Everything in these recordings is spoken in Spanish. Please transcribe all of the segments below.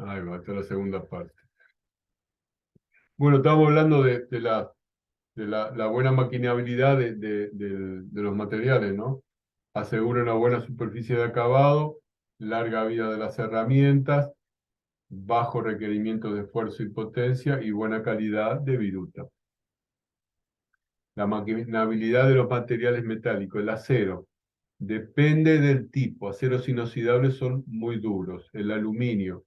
Ahí va, esta es la segunda parte. Bueno, estamos hablando de la buena maquinabilidad de los materiales, ¿no? Asegura una buena superficie de acabado, larga vida de las herramientas, bajo requerimiento de esfuerzo y potencia y buena calidad de viruta. La maquinabilidad de los materiales metálicos, el acero, depende del tipo. Aceros inoxidables son muy duros. El aluminio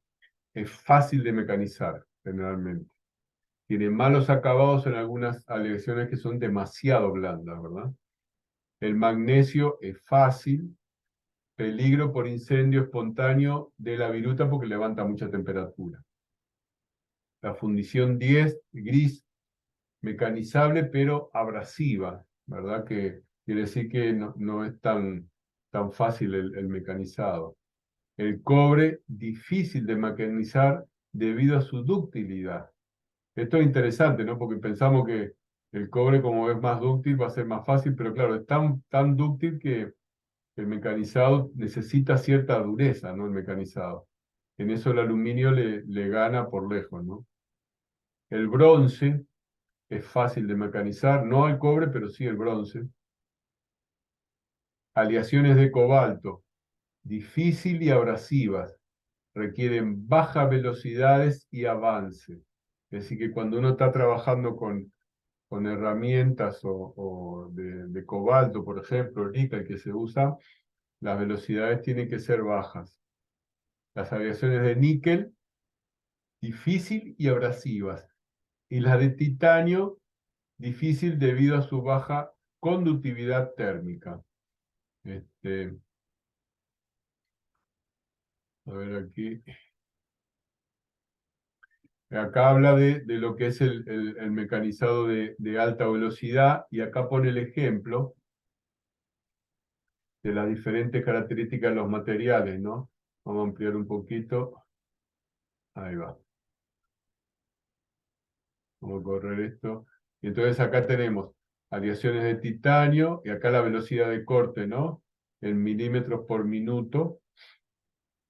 es fácil de mecanizar, generalmente. Tiene malos acabados en algunas aleaciones que son demasiado blandas, ¿verdad? El magnesio es fácil, peligro por incendio espontáneo de la viruta porque levanta mucha temperatura. La fundición 10, gris, mecanizable pero abrasiva, ¿verdad? Que quiere decir que no es tan fácil el mecanizado. El cobre, difícil de mecanizar debido a su ductilidad. Esto es interesante, ¿no? Porque pensamos que el cobre, como es más dúctil, va a ser más fácil, pero claro, es tan dúctil que el mecanizado necesita cierta dureza, ¿no? El mecanizado. En eso el aluminio le gana por lejos, ¿no? El bronce es fácil de mecanizar, no el cobre, pero sí el bronce. Aleaciones de cobalto, difícil y abrasivas, requieren bajas velocidades y avance. Es decir, que cuando uno está trabajando con herramientas o de cobalto, por ejemplo, el níquel que se usa, las velocidades tienen que ser bajas. Las aleaciones de níquel, difícil y abrasivas. Y las de titanio, difícil debido a su baja conductividad térmica. A ver aquí. Acá habla de lo que es el mecanizado de alta velocidad y acá pone el ejemplo de las diferentes características de los materiales, ¿no? Vamos a ampliar un poquito. Ahí va. Vamos a correr esto. Y entonces acá tenemos aleaciones de titanio y acá la velocidad de corte, ¿no? En milímetros por minuto.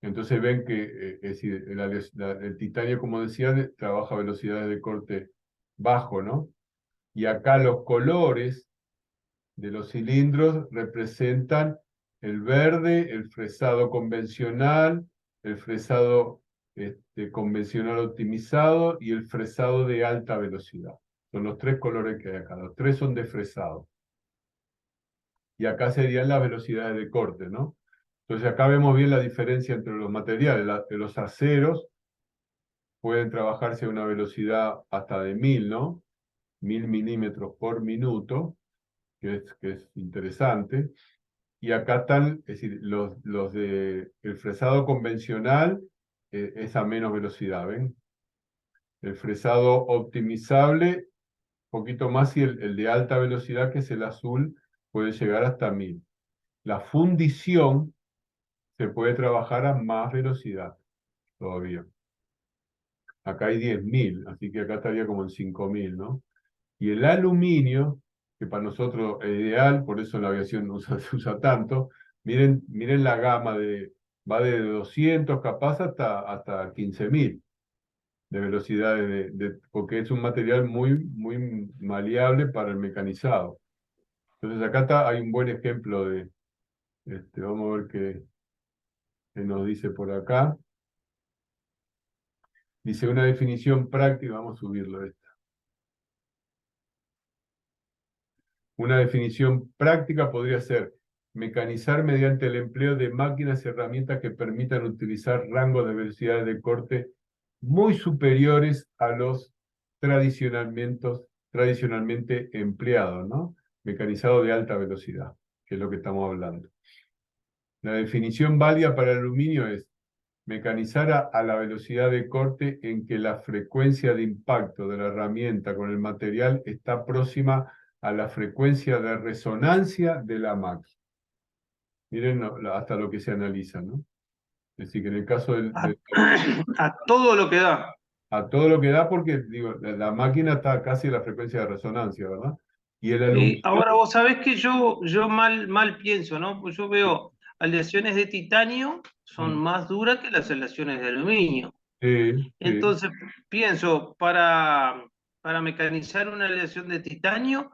Entonces ven que es decir, el titanio, como decía, trabaja a velocidades de corte bajo, ¿no? Y acá los colores de los cilindros representan el verde, el fresado convencional, el fresado convencional optimizado y el fresado de alta velocidad. Son los tres colores que hay acá. Los tres son de fresado. Y acá serían las velocidades de corte, ¿no? Entonces acá vemos bien la diferencia entre los materiales. Los aceros pueden trabajarse a una velocidad hasta de 1000, ¿no? 1000 milímetros por minuto, que es interesante. Y acá están, es decir, los de el fresado convencional es a menos velocidad, ¿ven? El fresado optimizable, un poquito más, y el de alta velocidad, que es el azul, puede llegar hasta 1000. La fundición se puede trabajar a más velocidad todavía. Acá hay 10.000, así que acá estaría como en 5.000, ¿no? Y el aluminio, que para nosotros es ideal, por eso en la aviación se usa tanto, miren la gama va de 200 capaz hasta 15.000 de velocidades, porque es un material muy maleable para el mecanizado. Entonces acá hay un buen ejemplo vamos a ver qué nos dice por acá. Dice una definición práctica, vamos a subirlo esto. Una definición práctica podría ser mecanizar mediante el empleo de máquinas y herramientas que permitan utilizar rangos de velocidades de corte muy superiores a los tradicionalmente empleados, ¿no? Mecanizado de alta velocidad, que es lo que estamos hablando. La definición válida para el aluminio es mecanizar a la velocidad de corte en que la frecuencia de impacto de la herramienta con el material está próxima a la frecuencia de resonancia de la máquina. Miren hasta lo que se analiza, ¿no? Es decir, que en el caso A todo lo que da. a todo lo que da, porque digo, la máquina está casi a la frecuencia de resonancia, ¿verdad? Y el Sí, aluminio, ahora vos sabés que yo mal pienso, ¿no? Pues yo veo aleaciones de titanio son más duras que las aleaciones de aluminio. Sí, sí. Entonces, pienso, para mecanizar una aleación de titanio,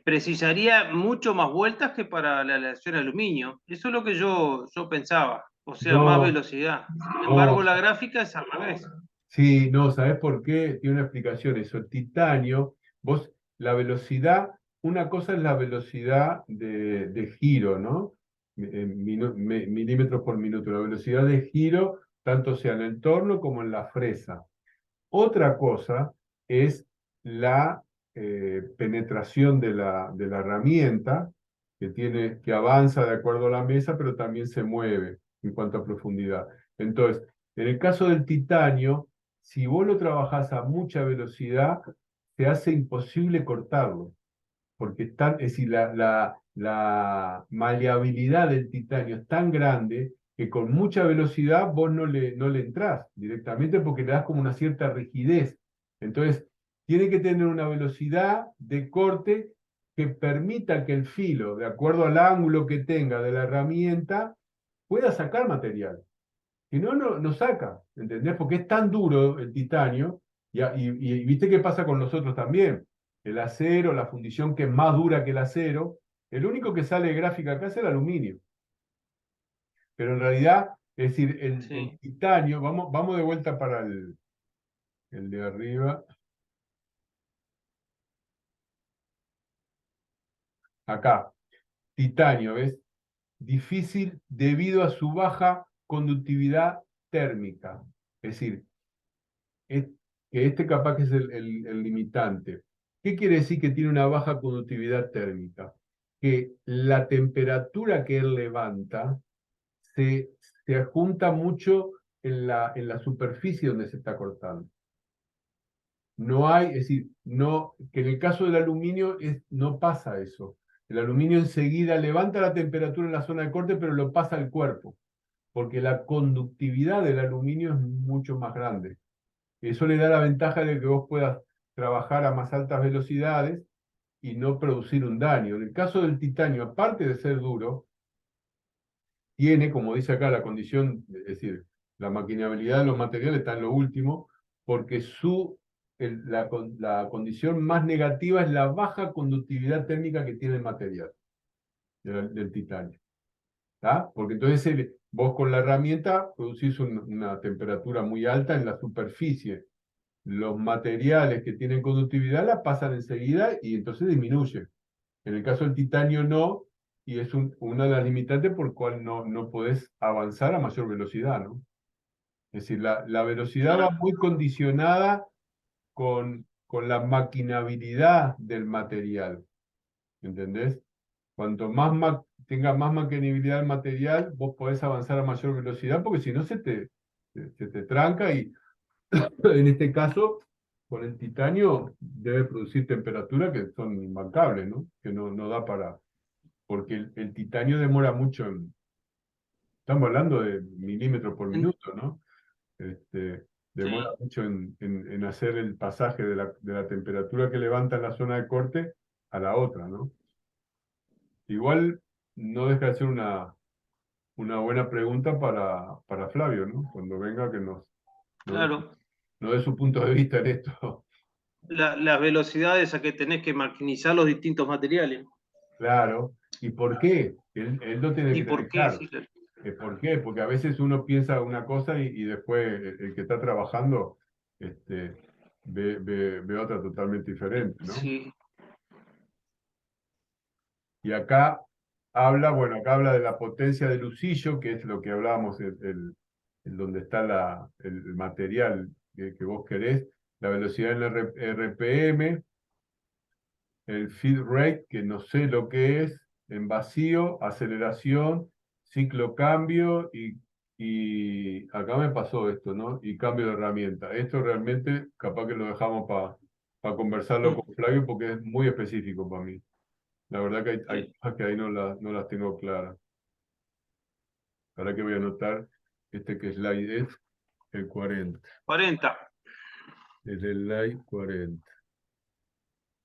precisaría mucho más vueltas que para la aleación de aluminio. Eso es lo que yo pensaba, o sea, más No, velocidad. Sin embargo, no, la gráfica es al revés. sí, no, ¿sabes por qué? Tiene una explicación eso. El titanio, vos, la velocidad, una cosa es la velocidad de giro, ¿no? Milímetros por minuto. La velocidad de giro, tanto sea en el torno como en la fresa. Otra cosa es la penetración de la herramienta, que avanza de acuerdo a la mesa, pero también se mueve en cuanto a profundidad. Entonces, en el caso del titanio, si vos lo trabajás a mucha velocidad, te hace imposible cortarlo, porque es decir, la maleabilidad del titanio es tan grande que con mucha velocidad vos no le entrás directamente porque le das como una cierta rigidez. Entonces, tiene que tener una velocidad de corte que permita que el filo, de acuerdo al ángulo que tenga de la herramienta, pueda sacar material. Si no, no saca, ¿entendés? Porque es tan duro el titanio, y viste qué pasa con nosotros también. El acero, la fundición que es más dura que el acero, el único que sale de gráfica acá es el aluminio. Pero en realidad, es decir, el Sí, titanio, vamos de vuelta para el de arriba, acá, titanio, ¿ves? Difícil debido a su baja conductividad térmica. Es decir, es, que este capaz que es el limitante. ¿Qué quiere decir que tiene una baja conductividad térmica? Que la temperatura que él levanta se, se adjunta mucho en la superficie donde se está cortando. No hay, es decir, no, que en el caso del aluminio no pasa eso. El aluminio enseguida levanta la temperatura en la zona de corte, pero lo pasa al cuerpo, porque la conductividad del aluminio es mucho más grande. Eso le da la ventaja de que vos puedas trabajar a más altas velocidades y no producir un daño. En el caso del titanio, aparte de ser duro, tiene, como dice acá, la condición, es decir, la maquinabilidad de los materiales está en lo último, porque la condición más negativa es la baja conductividad térmica que tiene el material del titanio. ¿Tá? Porque entonces vos con la herramienta producís una temperatura muy alta en la superficie. Los materiales que tienen conductividad la pasan enseguida y entonces disminuye. En el caso del titanio no, y es una de las limitantes por cual no podés avanzar a mayor velocidad, ¿no? Es decir, la velocidad va claro. muy condicionada con la maquinabilidad del material, ¿entendés? Cuanto tenga más maquinabilidad el material, vos podés avanzar a mayor velocidad, porque si no se te tranca y en este caso, con el titanio debe producir temperaturas que son imbancables, ¿no? Que no da para. Porque el titanio demora mucho estamos hablando de milímetros por En- minuto, ¿no? Este, demora sí, mucho en hacer el pasaje de la temperatura que levanta en la zona de corte a la otra, ¿no? Igual no deja de ser una buena pregunta para Flavio, ¿no? Cuando venga que nos, claro. nos dé su punto de vista en esto. Las velocidades a que tenés que maquinizar los distintos materiales. Claro. ¿Y por qué? Él lo tiene ¿Y que por tener qué? claro. Sí, claro. ¿Por qué? Porque a veces uno piensa una cosa y después el que está trabajando este, ve otra totalmente diferente, ¿no? Sí, Y acá bueno, acá habla de la potencia del usillo, que es lo que hablábamos, el donde está el material que vos querés, la velocidad en RPM, el feed rate, que no sé lo que es, en vacío, aceleración, ciclo cambio y acá me pasó esto, ¿no? Y cambio de herramienta. Esto realmente capaz que lo dejamos para conversarlo mm, con Flavio porque es muy específico para mí. La verdad que hay sí. cosas que ahí no las tengo claras. Ahora que voy a anotar este que slide es el 40. 40. Es el slide 40.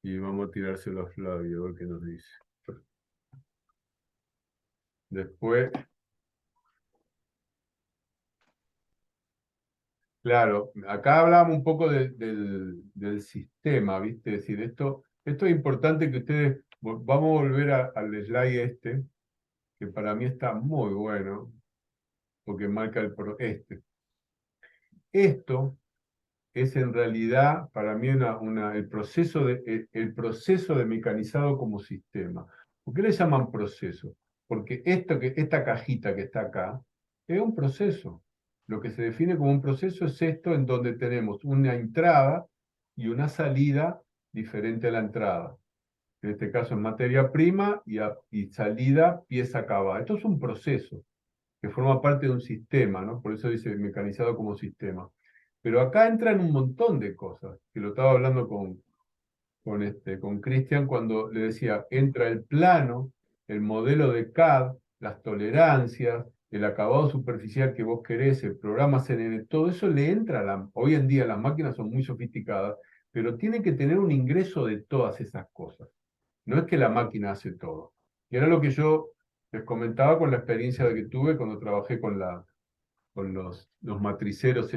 Y vamos a tirárselo a Flavio a ver qué nos dice. Después Claro, acá hablábamos un poco del sistema, ¿viste? Es decir, esto es importante que ustedes, vamos a volver al slide este, que para mí está muy bueno, porque marca Esto es en realidad para mí el proceso de mecanizado como sistema. ¿Por qué le llaman proceso? Porque esta cajita que está acá es un proceso. Lo que se define como un proceso es esto en donde tenemos una entrada y una salida diferente a la entrada. En este caso es materia prima y salida pieza acabada. Esto es un proceso que forma parte de un sistema, ¿no? Por eso dice mecanizado como sistema. Pero acá entran un montón de cosas, que lo estaba hablando con Cristian cuando le decía, entra el plano, el modelo de CAD, las tolerancias, el acabado superficial que vos querés, el programa CNN, todo eso le entra hoy en día las máquinas son muy sofisticadas, pero tienen que tener un ingreso de todas esas cosas. No es que la máquina hace todo. Y era lo que yo les comentaba con la experiencia que tuve cuando trabajé con los matriceros,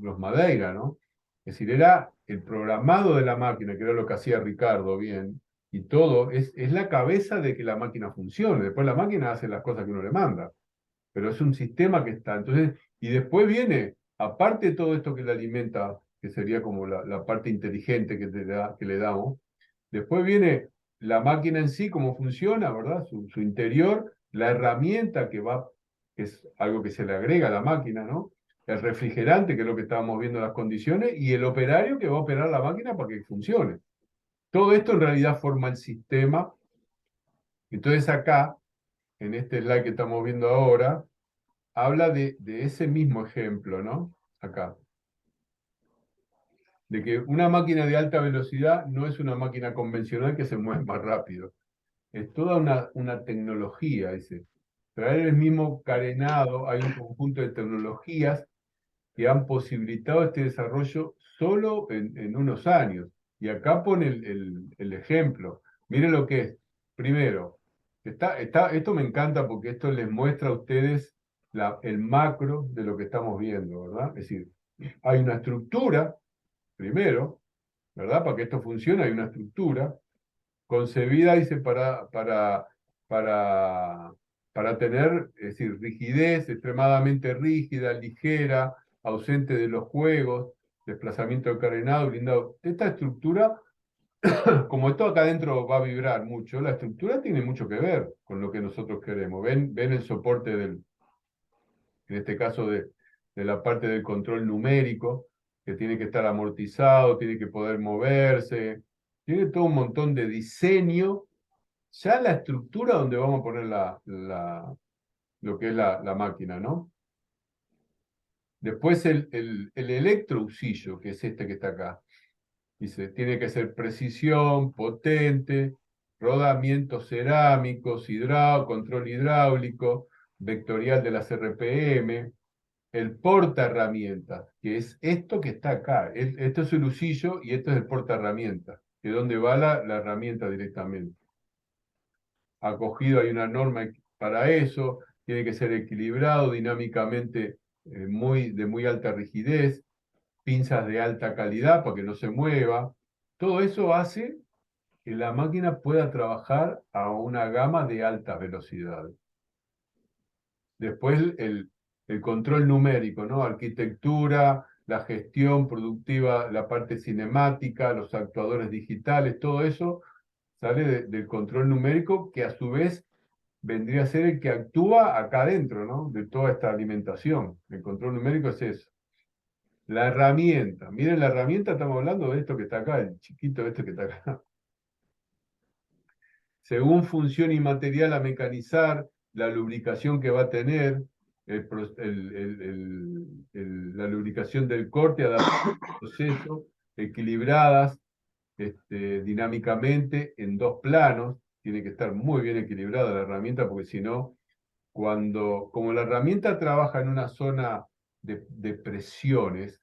los Madeira, ¿no? Es decir, era el programado de la máquina, que era lo que hacía Ricardo bien, y todo, es la cabeza de que la máquina funcione. Después la máquina hace las cosas que uno le manda, pero es un sistema que está. Entonces, y después viene, aparte de todo esto que le alimenta, que sería como la parte inteligente que le damos, después viene la máquina en sí, cómo funciona, ¿verdad? Su interior, la herramienta que es algo que se le agrega a la máquina, ¿no? El refrigerante, que es lo que estábamos viendo en las condiciones, y el operario que va a operar la máquina para que funcione. Todo esto en realidad forma el sistema. Entonces acá, en este slide que estamos viendo ahora, habla de ese mismo ejemplo, ¿no? Acá. De que una máquina de alta velocidad no es una máquina convencional que se mueve más rápido. Es toda una tecnología, dice. Traer el mismo carenado, hay un conjunto de tecnologías que han posibilitado este desarrollo solo en unos años. Y acá pone el ejemplo. Miren lo que es. Primero, esto me encanta porque esto les muestra a ustedes el macro de lo que estamos viendo, ¿verdad? Es decir, hay una estructura, primero, ¿verdad? Para que esto funcione hay una estructura concebida, dice, para, para tener, es decir, rigidez, extremadamente rígida, ligera, ausente de los juegos, desplazamiento de carenado, blindado. Esta estructura, como esto acá adentro va a vibrar mucho, la estructura tiene mucho que ver con lo que nosotros queremos. Ven el soporte en este caso de la parte del control numérico, que tiene que estar amortizado, tiene que poder moverse, tiene todo un montón de diseño, ya la estructura donde vamos a poner lo que es la máquina, ¿no? Después el electrousillo, que es este que está acá. Dice, tiene que ser precisión, potente, rodamientos cerámicos, control hidráulico, vectorial de las RPM, el porta herramientas, que es esto que está acá. Esto es el usillo y esto es el porta herramientas, que es donde va la herramienta directamente. Acogido hay una norma para eso, tiene que ser equilibrado, dinámicamente de muy alta rigidez, pinzas de alta calidad para que no se mueva. Todo eso hace que la máquina pueda trabajar a una gama de altas velocidades. Después el control numérico, ¿no? Arquitectura, la gestión productiva, la parte cinemática, los actuadores digitales, todo eso sale del control numérico que a su vez vendría a ser el que actúa acá adentro, ¿no? De toda esta alimentación. El control numérico es eso. La herramienta. Miren, la herramienta, estamos hablando de esto que está acá, el chiquito este que está acá. Según función y material a mecanizar, la lubricación que va a tener, la lubricación del corte adaptada al proceso, equilibradas dinámicamente en dos planos. Tiene que estar muy bien equilibrada la herramienta porque si no, como la herramienta trabaja en una zona de presiones,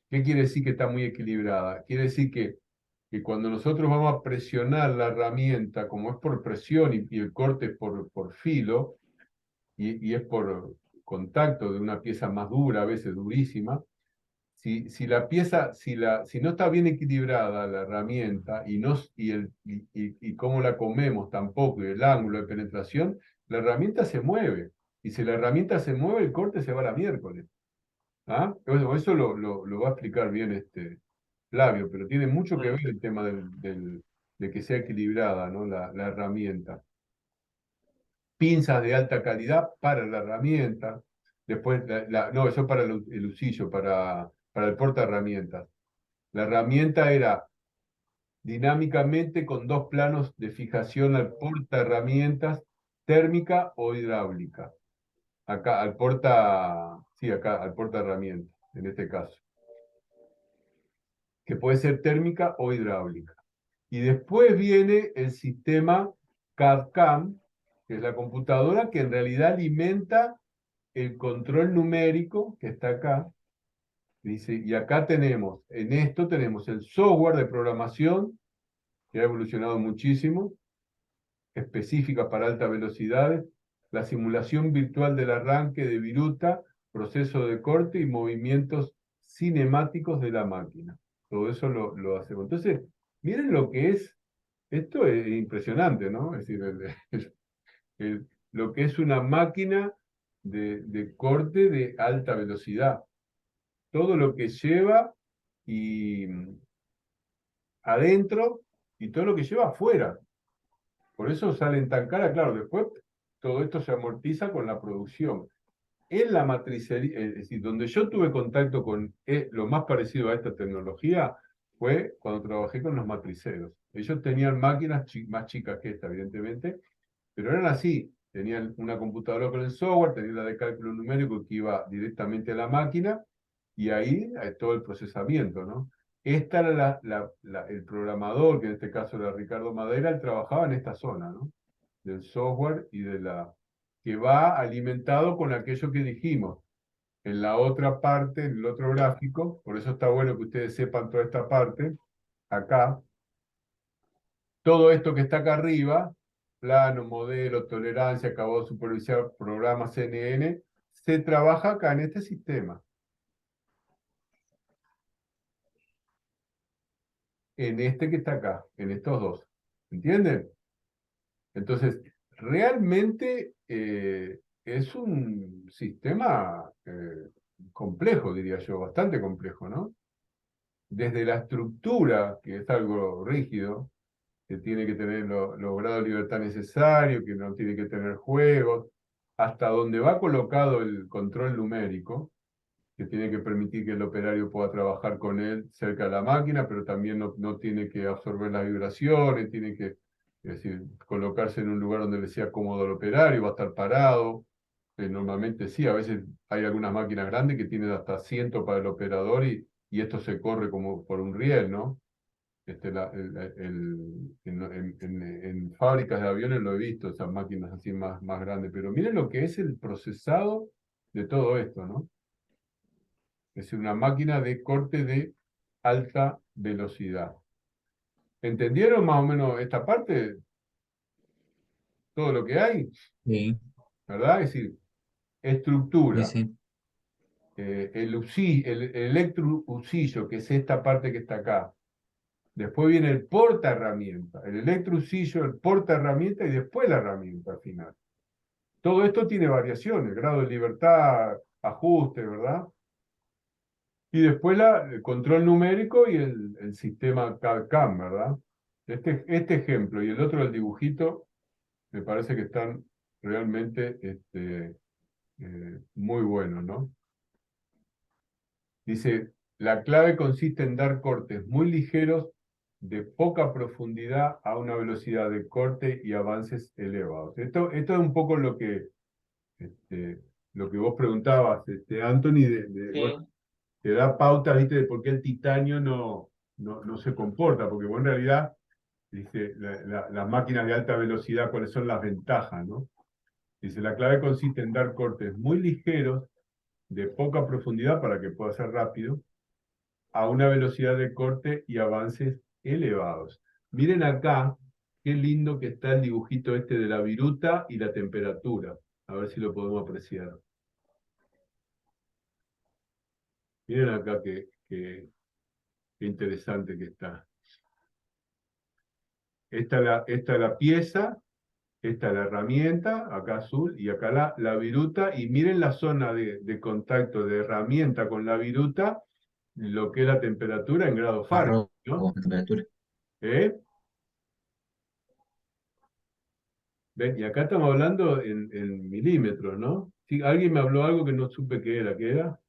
¿qué quiere decir que está muy equilibrada? Quiere decir que cuando nosotros vamos a presionar la herramienta, como es por presión y el corte es por filo, y es por contacto de una pieza más dura, a veces durísima, si la pieza, si no está bien equilibrada la herramienta y cómo la comemos tampoco, y el ángulo de penetración, la herramienta se mueve. Y si la herramienta se mueve, el corte se va a la miércoles. ¿Ah? Eso lo va a explicar bien Flavio, pero tiene mucho que ver el tema de que sea equilibrada, ¿no? La herramienta. Pinzas de alta calidad para la herramienta. Después, no, eso para el usillo, para el porta herramientas. La herramienta era dinámicamente con dos planos de fijación al porta herramientas, térmica o hidráulica. Acá, sí, acá, al porta herramientas, en este caso, que puede ser térmica o hidráulica. Y después viene el sistema CAD-CAM, que es la computadora que en realidad alimenta el control numérico que está acá. Dice, y acá tenemos, en esto tenemos el software de programación, que ha evolucionado muchísimo, específica para altas velocidades, la simulación virtual del arranque de viruta, proceso de corte y movimientos cinemáticos de la máquina. Todo eso lo hacemos. Entonces, miren lo que es, esto es impresionante, ¿no? Es decir, lo que es una máquina de corte de alta velocidad. Todo lo que lleva y adentro y todo lo que lleva afuera. Por eso salen tan caras, claro, después todo esto se amortiza con la producción. En la matricería, es decir, donde yo tuve contacto con lo más parecido a esta tecnología fue cuando trabajé con los matriceros. Ellos tenían máquinas más chicas que esta, evidentemente, pero eran así. Tenían una computadora con el software, tenían la de cálculo numérico que iba directamente a la máquina y ahí todo el procesamiento, ¿no? Esta era el programador, que en este caso era Ricardo Madera, él trabajaba en esta zona, ¿no? Del software y que va alimentado con aquello que dijimos. En la otra parte, en el otro gráfico, por eso está bueno que ustedes sepan toda esta parte, acá, todo esto que está acá arriba, plano, modelo, tolerancia, acabado supervisar, programa CNN, se trabaja acá en este sistema, en este que está acá, en estos dos. ¿Entienden? Entonces, realmente es un sistema complejo, diría yo, bastante complejo, ¿no? Desde la estructura, que es algo rígido, que tiene que tener los grados de libertad necesarios, que no tiene que tener juegos, hasta donde va colocado el control numérico, que tiene que permitir que el operario pueda trabajar con él cerca de la máquina, pero también no tiene que absorber las vibraciones, tiene que, es decir, colocarse en un lugar donde le sea cómodo al operario, va a estar parado. Normalmente sí, a veces hay algunas máquinas grandes que tienen hasta asiento para el operador y esto se corre como por un riel, ¿no? En fábricas de aviones lo he visto, esas máquinas así más grandes, pero miren lo que es el procesado de todo esto, ¿no? Es una máquina de corte de alta velocidad. ¿Entendieron más o menos esta parte? Todo lo que hay, Sí, ¿verdad? Es decir, sí, estructura, sí. el electrousillo, que es esta parte que está acá. Después viene el porta herramienta, el electrousillo, el porta herramienta y después la herramienta al final. Todo esto tiene variaciones, grado de libertad, ajuste, ¿verdad? Y después el control numérico y el sistema CAD-CAM, ¿verdad? Este ejemplo y el otro, el dibujito, me parece que están realmente muy buenos, ¿no? Dice, la clave consiste en dar cortes muy ligeros de poca profundidad a una velocidad de corte y avances elevados. Esto es un poco este, lo que vos preguntabas, Anthony, bueno, Sí. te da pauta, ¿viste?, de por qué el titanio no se comporta, porque vos en realidad, dice, las máquinas de alta velocidad, ¿cuáles son las ventajas, no? Dice, la clave consiste en dar cortes muy ligeros, de poca profundidad para que pueda ser rápido, a una velocidad de corte y avances elevados. Miren acá, qué lindo que está el dibujito este de la viruta y la temperatura. A ver si lo podemos apreciar. Miren acá qué interesante que está. Esta es la pieza, esta es la herramienta, acá azul, y acá la viruta, y miren la zona de contacto de herramienta con la viruta, lo que es la temperatura en grados Más Fahrenheit, rojo ¿no? de temperatura. ¿Eh? ¿Ven? Y acá estamos hablando en milímetros, ¿no? Sí, alguien me habló algo que no supe qué era.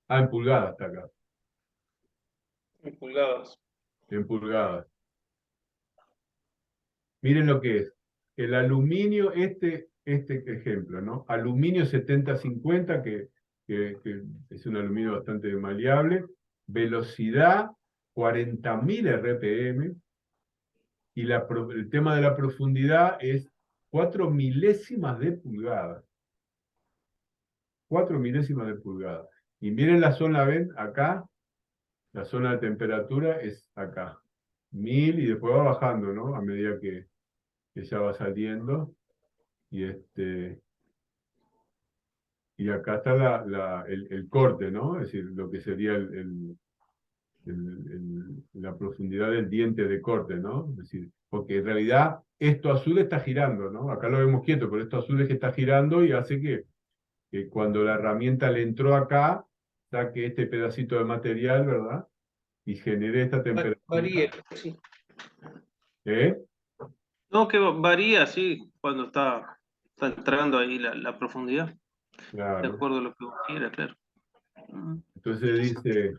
Ah, en pulgadas está acá, En pulgadas. en pulgadas. Miren lo que es. El aluminio, este ejemplo, ¿no? Aluminio 7050, que es un aluminio bastante maleable. Velocidad 40.000 RPM. Y el tema de la profundidad es 4 milésimas de pulgada. 4 milésimas de pulgada. Y miren la zona, ¿ven? Acá, la zona de temperatura es acá. 1000 y después va bajando, ¿no? A medida que ya va saliendo. Y, y acá está el corte, ¿no? Es decir, lo que sería la profundidad del diente de corte, ¿no? Es decir, porque en realidad esto azul está girando, ¿no? Acá lo vemos quieto, pero esto azul es que está girando y hace que cuando la herramienta le entró acá, saque este pedacito de material, ¿verdad? Y genere esta Varía, temperatura. sí. ¿Eh? No, que varía, sí, cuando está entrando ahí la profundidad, de Claro. acuerdo a lo que vos quieras, claro. Mm. Entonces dice,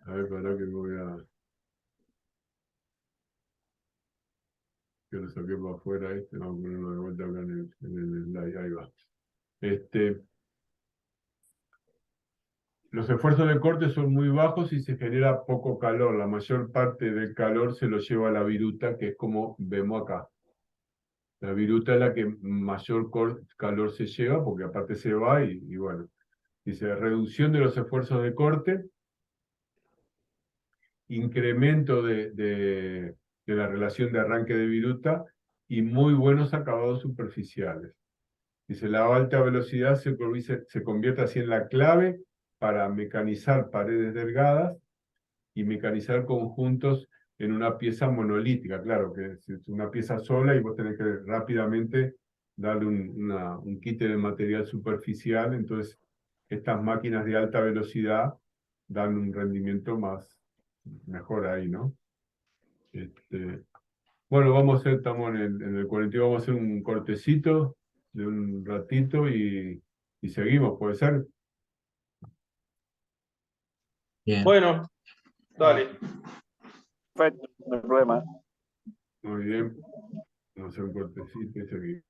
a ver, para que me voy que lo saqué para afuera este, vamos a ponerlo de vuelta acá en el slide, ahí va. Este, los esfuerzos de corte son muy bajos y se genera poco calor. La mayor parte del calor se lo lleva la viruta, que es como vemos acá. La viruta es la que mayor calor se lleva, porque aparte se va y bueno. Dice, reducción de los esfuerzos de corte, incremento de la relación de arranque de viruta y muy buenos acabados superficiales. Dice, la alta velocidad se convierte así en la clave para mecanizar paredes delgadas y mecanizar conjuntos en una pieza monolítica. Claro, que es una pieza sola y vos tenés que rápidamente darle un quite de material superficial. Entonces, estas máquinas de alta velocidad dan un rendimiento mejor ahí, ¿no? Este, bueno, vamos a hacer, estamos en el 42, vamos a hacer un cortecito de un ratito y seguimos, ¿puede ser? Bien. Bueno, dale. Perfecto, no hay problema. Muy bien, vamos a hacer un cortecito y seguimos.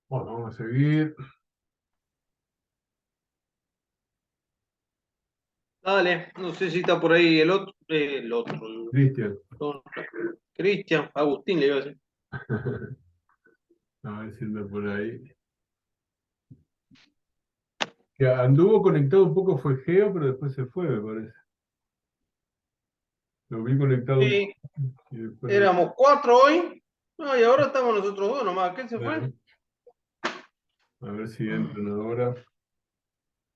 Bueno, vamos a seguir. Dale, no sé si está por ahí el otro, Cristian. no, Cristian, Agustín le iba a decir. A ver si anda por ahí. Que anduvo conectado un poco fue Geo, pero después se fue, me parece. Lo vi conectado un Sí, poco y después éramos 4 hoy, no, y ahora estamos nosotros dos nomás, ¿qué se fue? bueno, a ver si entran ahora.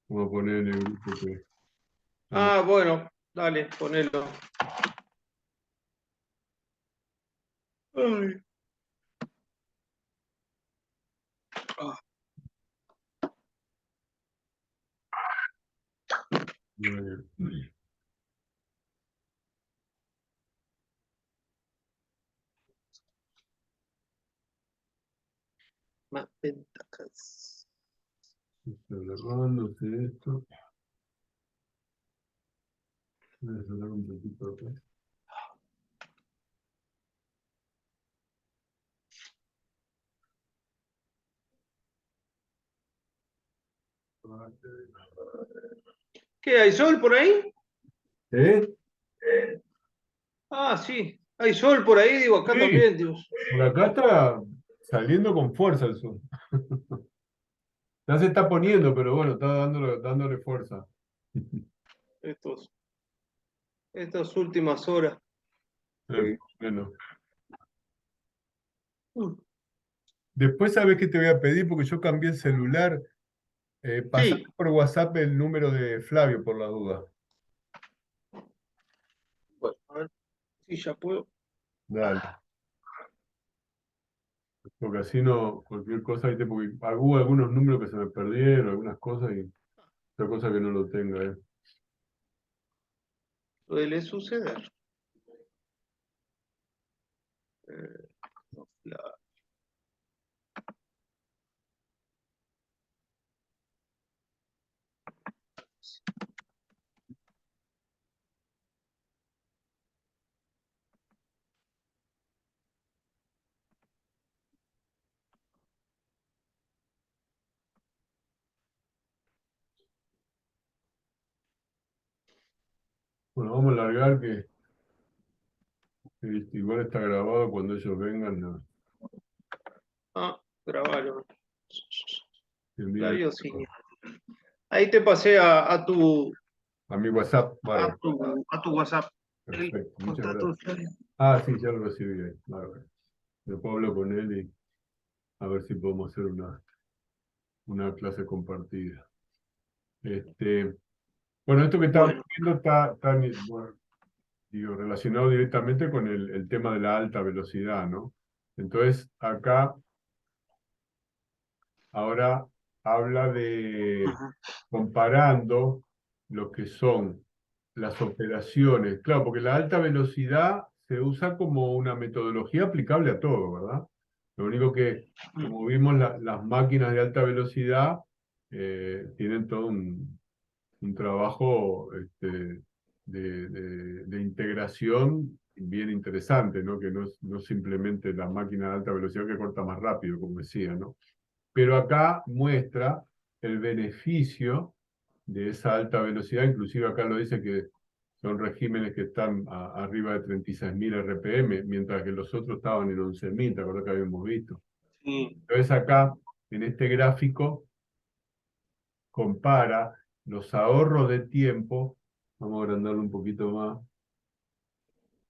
Vamos a poner en el grupo que. Ah, bueno, dale, ponelo. Ay, ah, Bueno, más ventajas. está grabándose esto. Voy a cerrar un poquito acá. ¿Qué, hay sol por ahí? ¿Eh? Ah, sí, hay sol por ahí, digo, acá Sí, también, Dios. por acá está saliendo con fuerza el sol. Ya se está poniendo, pero bueno, está dándole fuerza. Estos, estas últimas horas. Bueno. Mm. Después sabes que te voy a pedir, porque yo cambié el celular. Pasame Sí, por WhatsApp el número de Flavio por la duda. bueno, a ver si ya puedo. Dale. Porque así no, cualquier cosa, ¿viste? Porque hubo algunos números que se me perdieron, algunas cosas, y otra cosa que no lo tenga, ¿eh? Suele suceder. No, Bueno, vamos a largar igual está grabado cuando ellos vengan, no, ah, grabaron. que envíen Flavio, sí. Ahí te pasé a mi WhatsApp. Bárbaro, a tu WhatsApp el perfecto, muchas contacto de gracias. Flavio. Ah, sí, ya lo recibí ahí. Bárbaro. Después hablo con él y a ver si podemos hacer una clase compartida. Bueno, esto que estamos Bueno, viendo está, bueno, digo, relacionado directamente con el tema de la alta velocidad, ¿no? Entonces, acá ahora habla de ajá. comparando lo que son las operaciones. Claro, porque la alta velocidad se usa como una metodología aplicable a todo, ¿verdad? Lo único que, Mm, como vimos, las máquinas de alta velocidad tienen todo un trabajo de integración bien interesante, ¿no? Que no simplemente la máquina de alta velocidad que corta más rápido, como decía, ¿no? Pero acá muestra el beneficio de esa alta velocidad, inclusive acá lo dice que son regímenes que están arriba de 36.000 RPM, mientras que los otros estaban en 11.000, ¿te acuerdas que habíamos visto? sí. Entonces acá, en este gráfico, compara los ahorros de tiempo, vamos a agrandarlo un poquito más,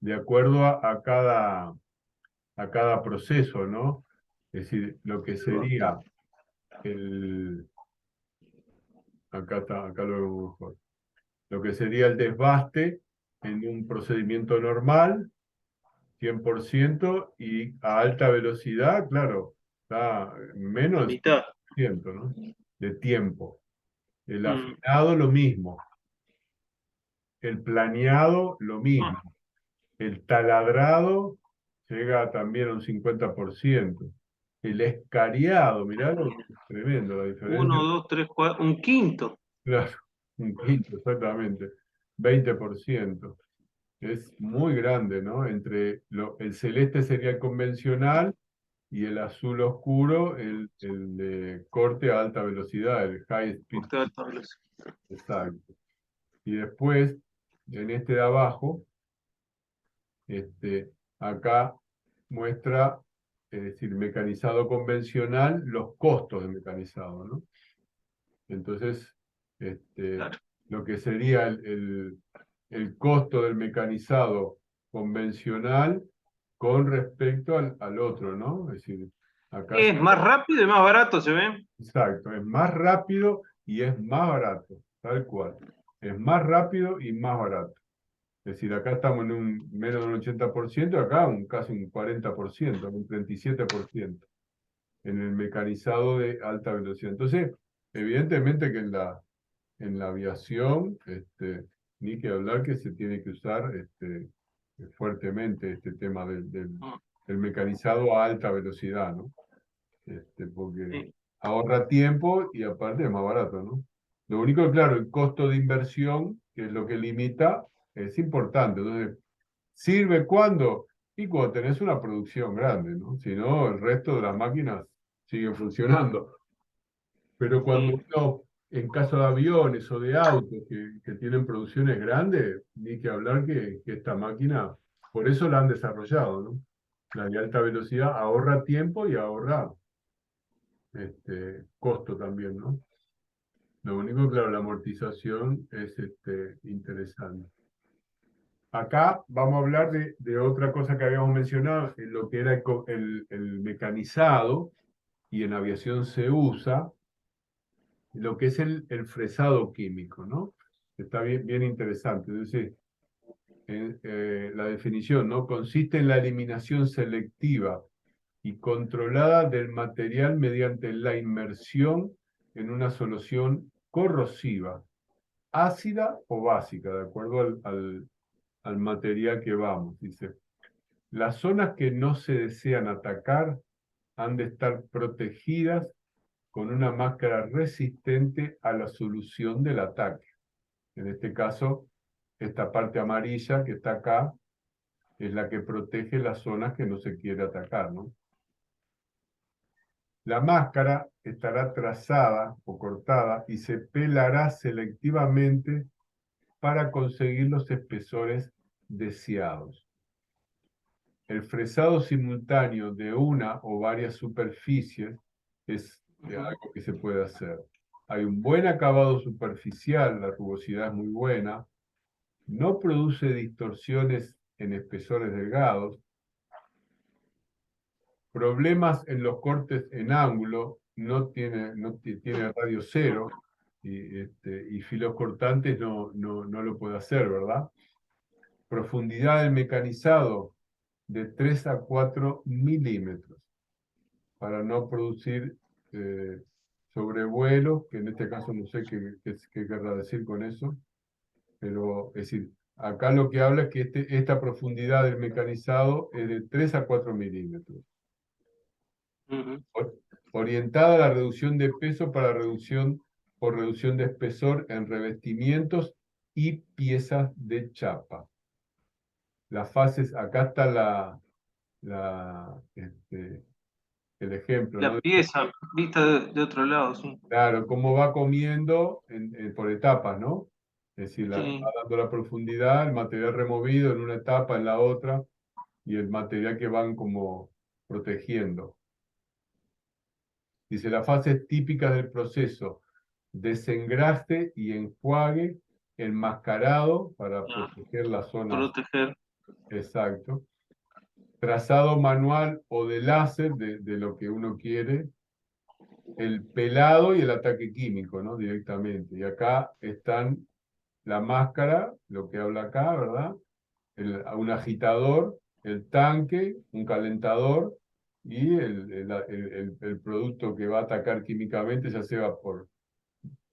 de acuerdo a cada proceso, ¿no? Es decir, lo que sería el, acá lo vemos mejor, lo que sería el desbaste en un procedimiento normal, 100%, y a alta velocidad, claro, está La menos del mitad. 100%, ¿no? De tiempo. El Mm, afinado, lo mismo. El planeado, lo mismo. ah, El taladrado llega también a un 50%. El escariado, mirá, es tremendo la diferencia. uno, dos, tres, cuatro, un quinto. Claro, un quinto, exactamente. 20%. Es muy grande, ¿no? Entre el celeste sería el convencional y el azul oscuro, el de corte a alta velocidad, el high speed. Corte de alta velocidad. Exacto. Y después, en este de abajo, acá muestra, es decir, mecanizado convencional, los costos de mecanizado, ¿no? Entonces, Claro. lo que sería el costo del mecanizado convencional con respecto al otro, ¿no? Es decir, acá Es más rápido y más barato, ¿se ven? exacto, es más rápido y es más barato, tal cual. Es más rápido y más barato. Es decir, acá estamos en un menos del 80%, acá casi un 40%, un 37% en el mecanizado de alta velocidad. Entonces, evidentemente que en la aviación, ni que hablar que se tiene que usar fuertemente este tema del mecanizado a alta velocidad, ¿no? Porque Sí. ahorra tiempo y aparte es más barato, ¿no? Lo único que, claro, el costo de inversión, que es lo que limita, es importante. Entonces, ¿sirve cuándo? Y cuando tenés una producción grande, ¿no? Si no, el resto de las máquinas siguen funcionando. Pero cuando Sí. uno, en caso de aviones o de autos que tienen producciones grandes, ni que hablar que esta máquina, por eso la han desarrollado, ¿no? La de alta velocidad ahorra tiempo y ahorra costo también, ¿no? Lo único, claro, la amortización es interesante. Acá vamos a hablar de otra cosa que habíamos mencionado, en lo que era el mecanizado, y en aviación se usa, lo que es el fresado químico, ¿no? Está bien, bien interesante. Entonces, la definición, ¿no? Consiste en la eliminación selectiva y controlada del material mediante la inmersión en una solución corrosiva, ácida o básica, de acuerdo al material que vamos. Dice, las zonas que no se desean atacar han de estar protegidas con una máscara resistente a la solución del ataque. En este caso, esta parte amarilla que está acá es la que protege las zonas que no se quiere atacar, ¿no? La máscara estará trazada o cortada y se pelará selectivamente para conseguir los espesores deseados. El fresado simultáneo de una o varias superficies es algo que se puede hacer. Hay un buen acabado superficial, la rugosidad es muy buena, no produce distorsiones en espesores delgados, problemas en los cortes en ángulo, tiene radio cero, y filos cortantes no lo puede hacer, ¿verdad? Profundidad del mecanizado de 3 a 4 milímetros, para no producir sobrevuelos, que en este caso no sé qué querrá decir con eso, pero es decir, acá lo que habla es que esta profundidad del mecanizado es de 3 a 4 milímetros. Ujú. Orientada a la reducción de peso para reducción o reducción de espesor en revestimientos y piezas de chapa. Las fases, acá está el ejemplo, La ¿no? pieza, vista de otro lado, sí. Claro, cómo va comiendo por etapas, ¿no? Es decir, Sí. va dando la profundidad, el material removido en una etapa, en la otra, y el material que van como protegiendo. Dice, las fases típicas del proceso: desengraste y enjuague, enmascarado para Ah, proteger las zonas, proteger. exacto, trazado manual o de láser de lo que uno quiere, el pelado y el ataque químico, ¿no? Directamente. Y acá están la máscara, lo que habla acá, ¿verdad? Un agitador, el tanque, un calentador y el producto que va a atacar químicamente, ya sea por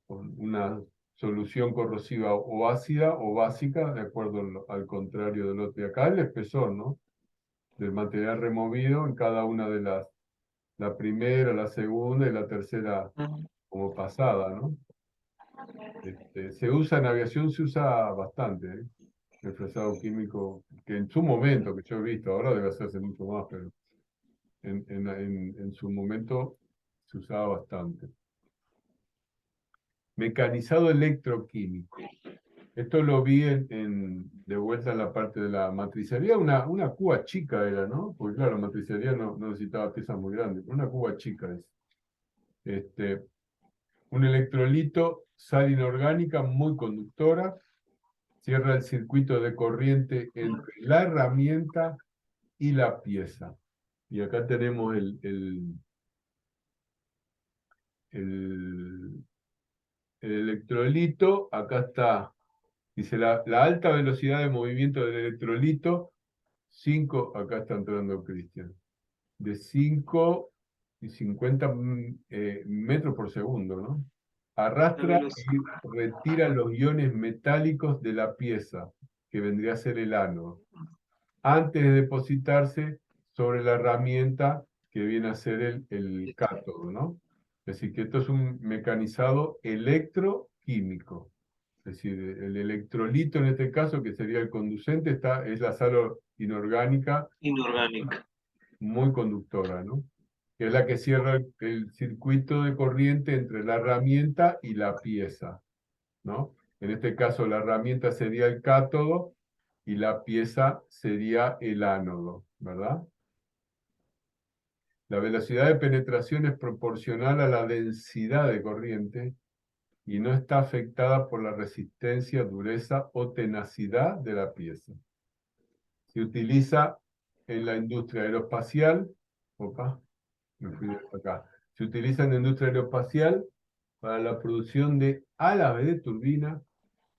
una solución corrosiva o ácida o básica, de acuerdo al contrario del otro. Y acá el espesor, ¿no? Del material removido en cada una de la primera, la segunda y la tercera Ujú. como pasada, ¿no? Se usa en aviación, se usa bastante, ¿eh? El fresado químico, que en su momento, que yo he visto, ahora debe hacerse mucho más, pero en su momento se usaba bastante. Mecanizado electroquímico. Esto lo vi de vuelta en la parte de la matricería, una cuba chica era, ¿no? Porque claro, la matricería no necesitaba piezas muy grandes, pero una cuba chica es. Un electrolito, sal inorgánica muy conductora, cierra el circuito de corriente entre la herramienta y la pieza. Y acá tenemos el electrolito, acá está, dice la alta velocidad de movimiento del electrolito, 5, acá está entrando Cristian, de 5 y 50 metros por segundo, ¿no? Arrastra y retira los iones metálicos de la pieza, que vendría a ser el ánodo, antes de depositarse sobre la herramienta que viene a ser el cátodo, ¿no? Es decir, que esto es un mecanizado electroquímico. Es decir, el electrolito en este caso, que sería el conducente, es la sal inorgánica Inorgánica. muy conductora, ¿no? Que es la que cierra el circuito de corriente entre la herramienta y la pieza, ¿no? En este caso la herramienta sería el cátodo y la pieza sería el ánodo, ¿verdad? La velocidad de penetración es proporcional a la densidad de corriente y no está afectada por la resistencia, dureza o tenacidad de la pieza. Se utiliza en la industria aeroespacial, me fui de acá. Se utiliza en la industria aeroespacial para la producción de álabes de turbina,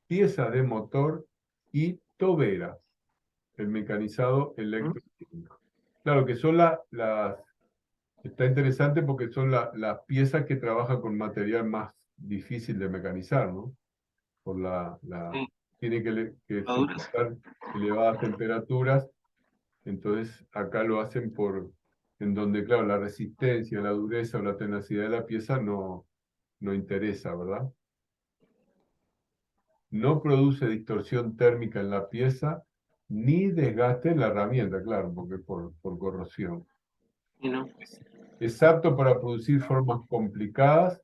piezas de motor y toberas, el mecanizado electroquímico. Claro que son está interesante porque son las piezas que trabajan con material más difícil de mecanizar, ¿no? Por Sí. tiene que La dureza. soportar elevadas temperaturas, entonces acá lo hacen en donde, claro, la resistencia, la dureza o la tenacidad de la pieza no interesa, ¿verdad? No produce distorsión térmica en la pieza, ni desgaste en la herramienta, claro, porque es por corrosión. Y no. Es apto para producir formas complicadas,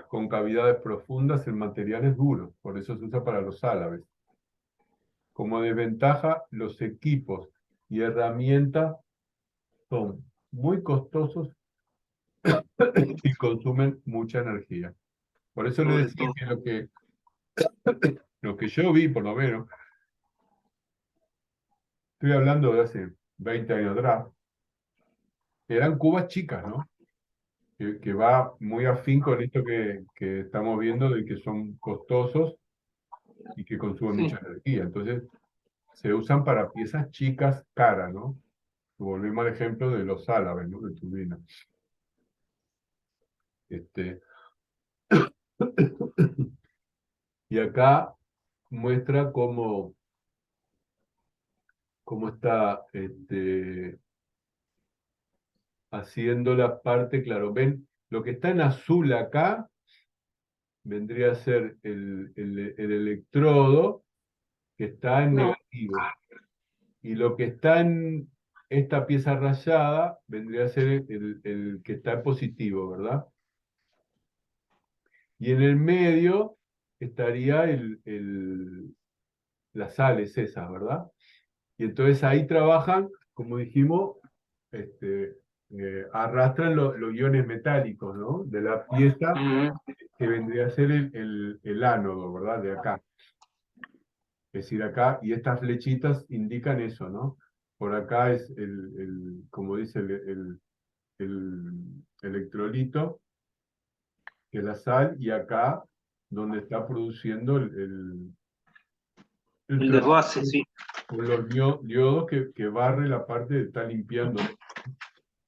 con cavidades profundas en materiales duros, por eso se usa para los álabes. Como desventaja, los equipos y herramientas son muy costosos y consumen mucha energía. Por eso le Sobre decía todo. que lo que yo vi, por lo menos, estoy hablando de hace 20 años atrás, eran cubas chicas, ¿no? Que va muy afín con esto que estamos viendo de que son costosos y que consumen Sí. mucha energía. Entonces, se usan para piezas chicas, caras, ¿no? Volvemos al ejemplo de los álabes, ¿no? De turbina. Y acá muestra cómo está haciendo la parte, claro, ven, lo que está en azul acá vendría a ser el electrodo que está en negativo. Y lo que está en esta pieza rayada vendría a ser el que está en positivo, ¿verdad? Y en el medio estaría las sales esas, ¿verdad? Y entonces ahí trabajan, como dijimos, arrastran los iones metálicos, ¿no? De la pieza que vendría a ser el ánodo, ¿verdad? De acá. Es decir, acá, y estas flechitas indican eso, ¿no? Por acá es como dice el electrolito, que es la sal, y acá donde está produciendo el El trabajo desguace, sí. con los diodos que barre la parte, está limpiando.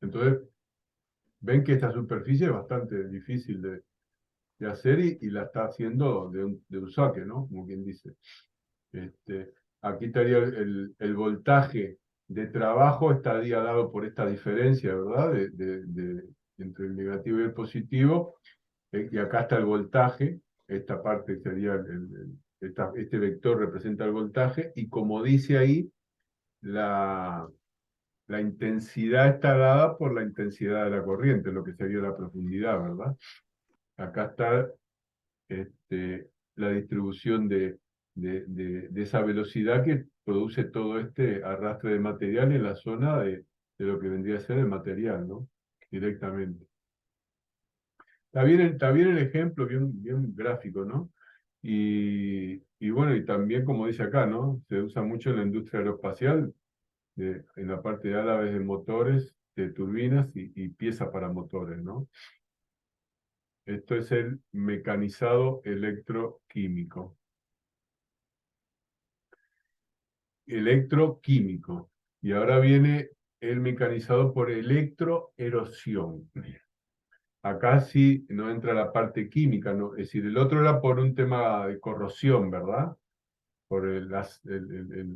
Entonces, ven que esta superficie es bastante difícil de hacer y la está haciendo de un saque, ¿no? Como quien dice. Aquí estaría el voltaje de trabajo, estaría dado por esta diferencia, ¿verdad? Entre el negativo y el positivo. Y acá está el voltaje, esta parte sería este vector representa el voltaje, y como dice ahí, la la intensidad está dada por la intensidad de la corriente, lo que sería la profundidad, ¿verdad? Acá está la distribución de esa velocidad que produce todo este arrastre de material en la zona de lo que vendría a ser el material, ¿no? Directamente. Está bien el ejemplo, bien gráfico, ¿no? Y bueno, y también como dice acá, ¿no? Se usa mucho en la industria aeroespacial, en la parte de álabes de motores, de turbinas y piezas para motores, ¿no? Esto es el mecanizado electroquímico. Electroquímico. Y ahora viene el mecanizado por electroerosión. Acá sí no entra la parte química, ¿no? Es decir, el otro era por un tema de corrosión, ¿verdad? Por el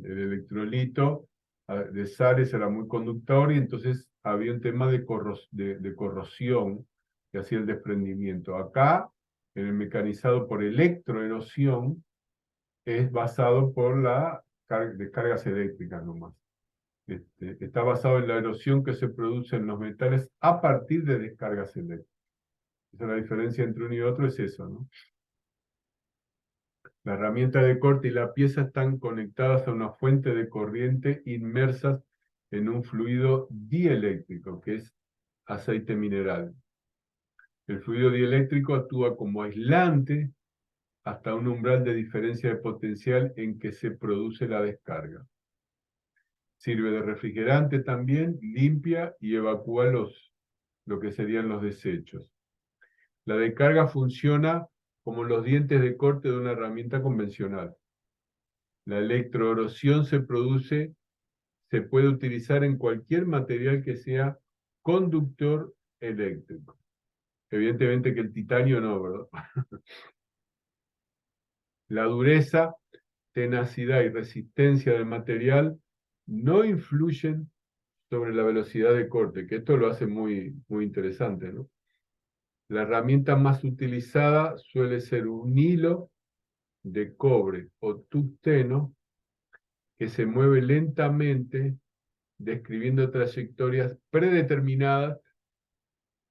electrolito de sales era muy conductor y entonces había un tema de corrosión que hacía el desprendimiento. Acá, en el mecanizado por electroerosión, es basado por la descargas eléctricas nomás. Está basado en la erosión que se produce en los metales a partir de descargas eléctricas. Esa es la diferencia entre uno y otro, es eso, ¿no? La herramienta de corte y la pieza están conectadas a una fuente de corriente inmersas en un fluido dieléctrico, que es aceite mineral. El fluido dieléctrico actúa como aislante hasta un umbral de diferencia de potencial en que se produce la descarga. Sirve de refrigerante también, limpia y evacúa lo que serían los desechos. La descarga funciona como los dientes de corte de una herramienta convencional. La electroerosión se puede utilizar en cualquier material que sea conductor eléctrico. Evidentemente que el titanio no, ¿verdad? La dureza, tenacidad y resistencia del material no influyen sobre la velocidad de corte, que esto lo hace muy interesante, ¿no? La herramienta más utilizada suele ser un hilo de cobre o tungsteno que se mueve lentamente describiendo trayectorias predeterminadas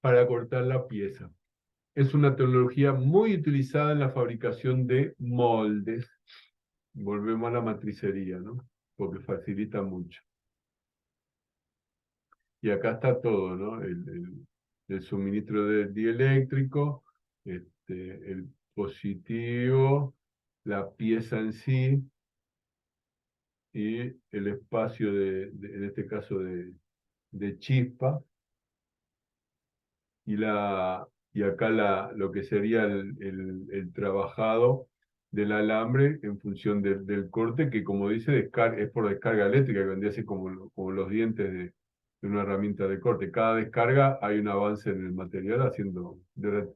para cortar la pieza. Es una tecnología muy utilizada en la fabricación de moldes. Volvemos a la matricería, ¿no? Porque facilita mucho. Y acá está todo, ¿no? El suministro de dieléctrico, el positivo, la pieza en sí, y el espacio en este caso de chispa, y acá lo que sería el trabajado del alambre en función del corte, que como dice, es por descarga eléctrica, que vendría a ser como los dientes de una herramienta de corte. Cada descarga hay un avance en el material,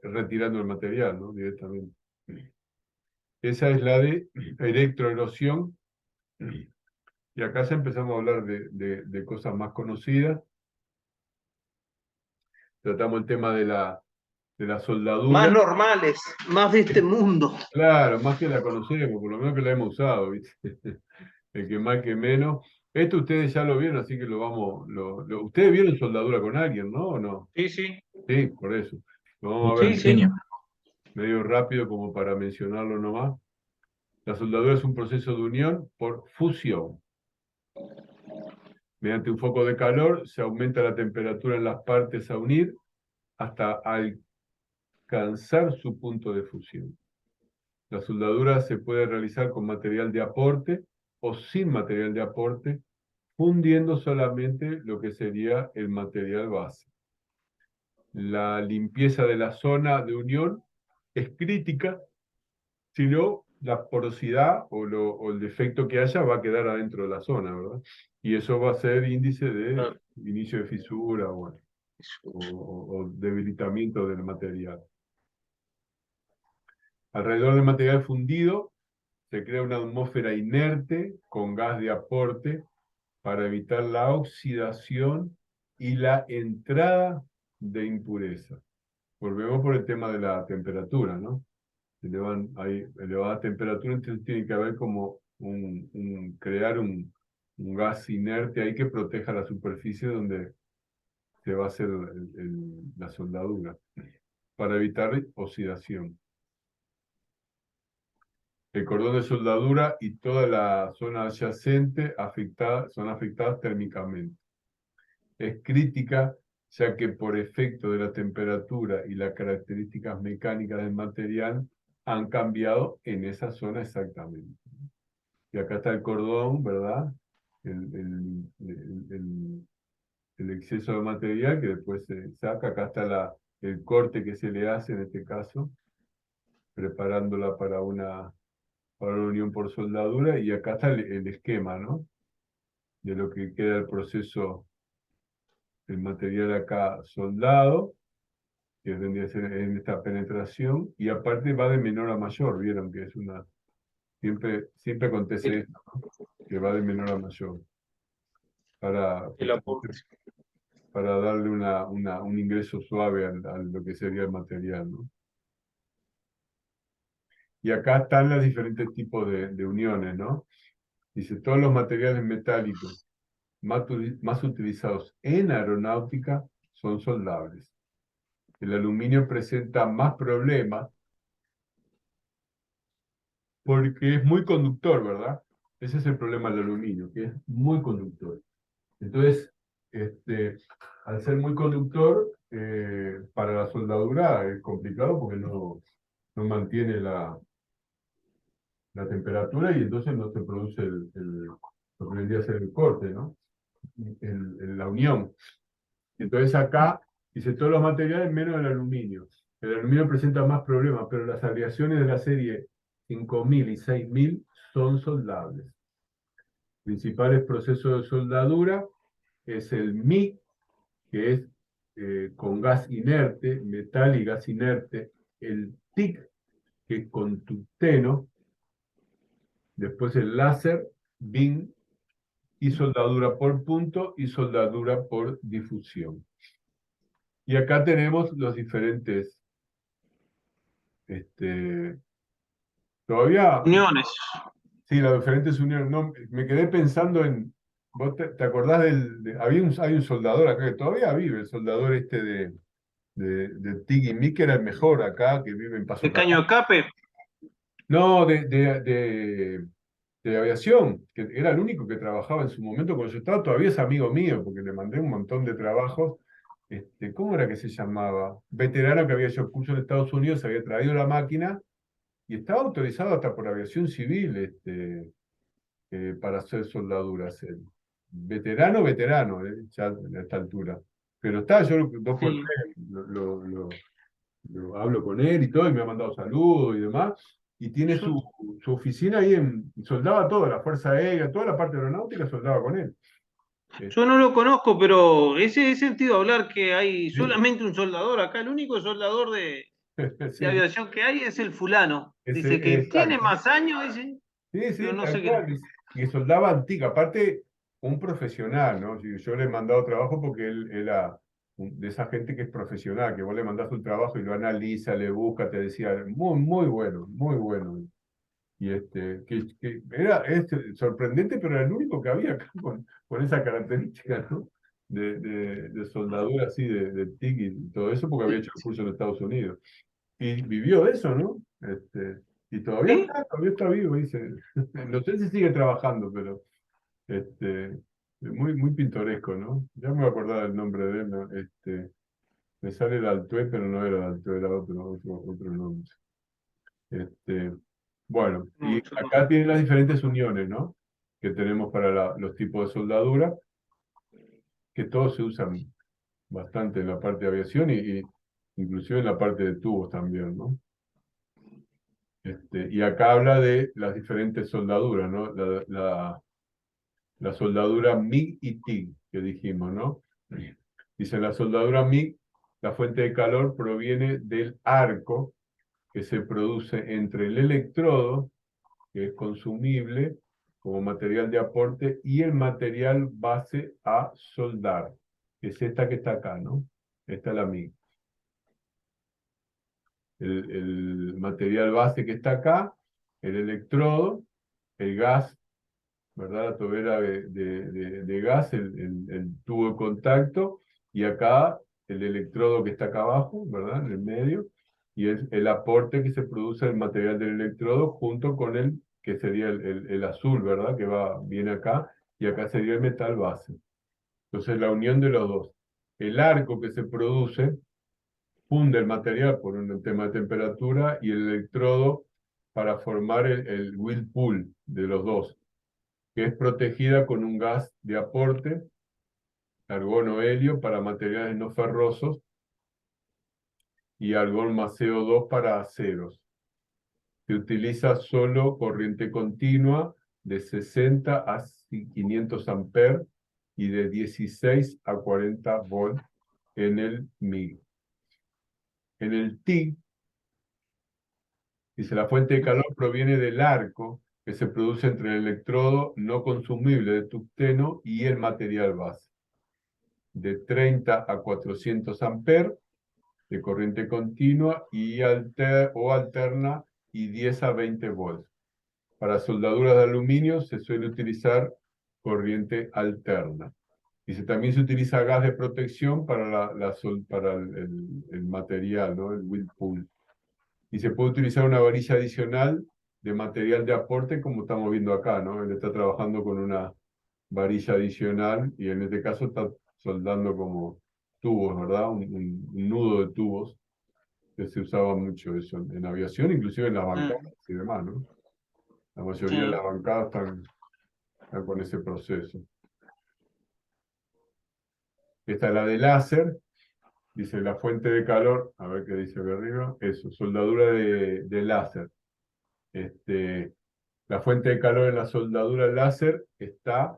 retirando el material, ¿no? Directamente. Esa es la de electroerosión. Y acá ya empezamos a hablar de cosas más conocidas. Tratamos el tema de la soldadura. Más normales, más de este mundo. Claro, más que la conocemos, por lo menos que la hemos usado, ¿viste? El que más que menos. Esto ustedes ya lo vieron, así que ustedes vieron soldadura con alguien, ¿no? ¿O no? Sí, sí. Sí, por eso. Lo vamos a ver Sí, sí. medio rápido como para mencionarlo nomás. La soldadura es un proceso de unión por fusión. Mediante un foco de calor se aumenta la temperatura en las partes a unir hasta alcanzar su punto de fusión. La soldadura se puede realizar con material de aporte o sin material de aporte, fundiendo solamente lo que sería el material base. La limpieza de la zona de unión es crítica, si no, la porosidad o el defecto que haya va a quedar adentro de la zona, ¿verdad? Y eso va a ser índice de inicio de fisura o debilitamiento del material. Alrededor del material fundido se crea una atmósfera inerte con gas de aporte para evitar la oxidación y la entrada de impurezas. Volvemos por el tema de la temperatura, ¿no? Hay elevada temperatura, entonces tiene que haber como crear un gas inerte ahí que proteja la superficie donde se va a hacer la soldadura, para evitar oxidación. El cordón de soldadura y toda la zona adyacente son afectadas térmicamente. Es crítica ya que por efecto de la temperatura y las características mecánicas del material han cambiado en esa zona exactamente. Y acá está el cordón, ¿verdad? El exceso de material que después se saca. Acá está el corte que se le hace en este caso, preparándola para una unión por soldadura. Y acá está el esquema, ¿no? De lo que queda el proceso, el material acá soldado, que tendría que ser en esta penetración, y aparte va de menor a mayor, vieron que es siempre acontece esto, ¿no? Que va de menor a mayor, para, El aporte. para darle un ingreso suave a lo que sería el material, ¿no? Y acá están los diferentes tipos de uniones, ¿no? Dice, todos los materiales metálicos más utilizados en aeronáutica son soldables. El aluminio presenta más problemas porque es muy conductor, ¿verdad? Ese es el problema del aluminio, que es muy conductor. Entonces, al ser muy conductor, para la soldadura es complicado porque no mantiene la temperatura y entonces no se produce lo que vendría a ser el corte, ¿no? La unión. Entonces acá dice todos los materiales menos el aluminio. El aluminio presenta más problemas, pero las aleaciones de la serie 5000 y 6000 son soldables. Principales procesos de soldadura es el MIG, que es con gas inerte, metal y gas inerte, el TIC, que es con tungsteno, después el láser, BIM, y soldadura por punto y soldadura por difusión. Y acá tenemos los diferentes, todavía, Uniones. sí, las diferentes uniones. No, me quedé pensando en, ¿vos te acordás hay un soldador acá que todavía vive, el soldador de TIG y MIG, que era el mejor acá, que vive en Paso El caño Calama. escape. No, de aviación, que era el único que trabajaba en su momento cuando yo estaba, todavía es amigo mío, porque le mandé un montón de trabajos. ¿Cómo era que se llamaba? Veterano que había hecho curso en Estados Unidos, había traído la máquina y estaba autorizado hasta por aviación civil, para hacer soldaduras. Veterano, ya a esta altura. Pero está, yo dos por Sí. tres lo hablo con él y todo, y me ha mandado saludos y demás. Y tiene Yo, su oficina ahí y soldaba toda la Fuerza Aérea, toda la parte aeronáutica soldaba con él. yo no lo conozco, pero ese he sentido hablar que hay Sí, solamente un soldador acá. El único soldador de sí, aviación que hay es el fulano. Dice ese, que tiene exacto. más años, dice, Sí, pero sí, no tal sé qué. cual. Y soldaba antigua, aparte un profesional, ¿no? Yo le he mandado trabajo porque él era de esa gente que es profesional, que vos le mandás un trabajo y lo analiza, le busca, te decía, muy, muy bueno, muy bueno. Y que es sorprendente, pero era el único que había acá con esa característica, ¿no? De soldadura así, de TIC y todo eso, porque había hecho el curso en Estados Unidos. Y vivió de eso, ¿no? Y ¿Sí? todavía está vivo, dice. No sé si sigue trabajando, pero muy, muy pintoresco, ¿no? Ya me voy a acordar el nombre de él, ¿no? Me sale el Altué, pero no era el Altué, era otro nombre. Este, bueno, No, y yo no. acá tienen las diferentes uniones, ¿no? Que tenemos para los tipos de soldadura, que todos se usan bastante en la parte de aviación y inclusive en la parte de tubos también, ¿no? Y acá habla de las diferentes soldaduras, ¿no? La soldadura MIG y TIG, que dijimos, ¿no? Dice, la soldadura MIG, la fuente de calor proviene del arco que se produce entre el electrodo, que es consumible como material de aporte, y el material base a soldar, que es esta que está acá, ¿no? Esta es la MIG. El material base que está acá, el electrodo, el gas ¿verdad? La tobera de gas, el tubo de contacto, y acá el electrodo que está acá abajo, ¿verdad? En el medio, y es el aporte que se produce del material del electrodo junto con el que sería el azul, ¿verdad? Que viene acá, y acá sería el metal base. Entonces la unión de los dos. El arco que se produce funde el material por un tema de temperatura y el electrodo para formar el whirlpool de los dos, que es protegida con un gas de aporte, argón-helio para materiales no ferrosos y argón más CO2 para aceros. Se utiliza solo corriente continua de 60 a 500 amperes y de 16 a 40 volts en el MIG. En el TIG, dice, la fuente de calor proviene del arco que se produce entre el electrodo no consumible de tungsteno y el material base, de 30 a 400 amperes de corriente continua o alterna y 10 a 20 volts. Para soldaduras de aluminio se suele utilizar corriente alterna. Dice, también se utiliza gas de protección para el material, ¿no? El whirlpool. Y se puede utilizar una varilla adicional de material de aporte, como estamos viendo acá, ¿no? Él está trabajando con una varilla adicional y en este caso está soldando como tubos, ¿verdad? Un nudo de tubos, que se usaba mucho eso en aviación, inclusive en las bancadas y demás, ¿no? La mayoría de Sí. las bancadas están con ese proceso. Esta es la de láser. Dice la fuente de calor, a ver qué dice acá arriba, eso, soldadura de láser. La fuente de calor en la soldadura láser está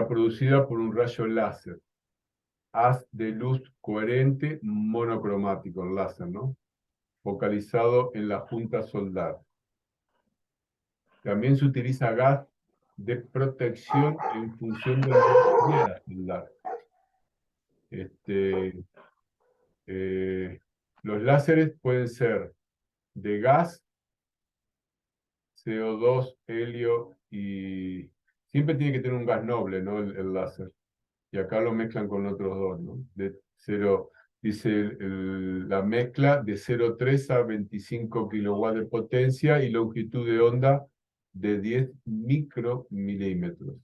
producida por un rayo láser, haz de luz coherente monocromático, el láser, ¿no? Focalizado en la junta soldar. También se utiliza gas de protección en función del material a soldar. Los láseres pueden ser de gas, CO2, helio y... Siempre tiene que tener un gas noble, ¿no? El láser. Y acá lo mezclan con otros dos, ¿no? De 0, dice la mezcla de 0,3 a 25 kilowatts de potencia y longitud de onda de 10 micromilímetros.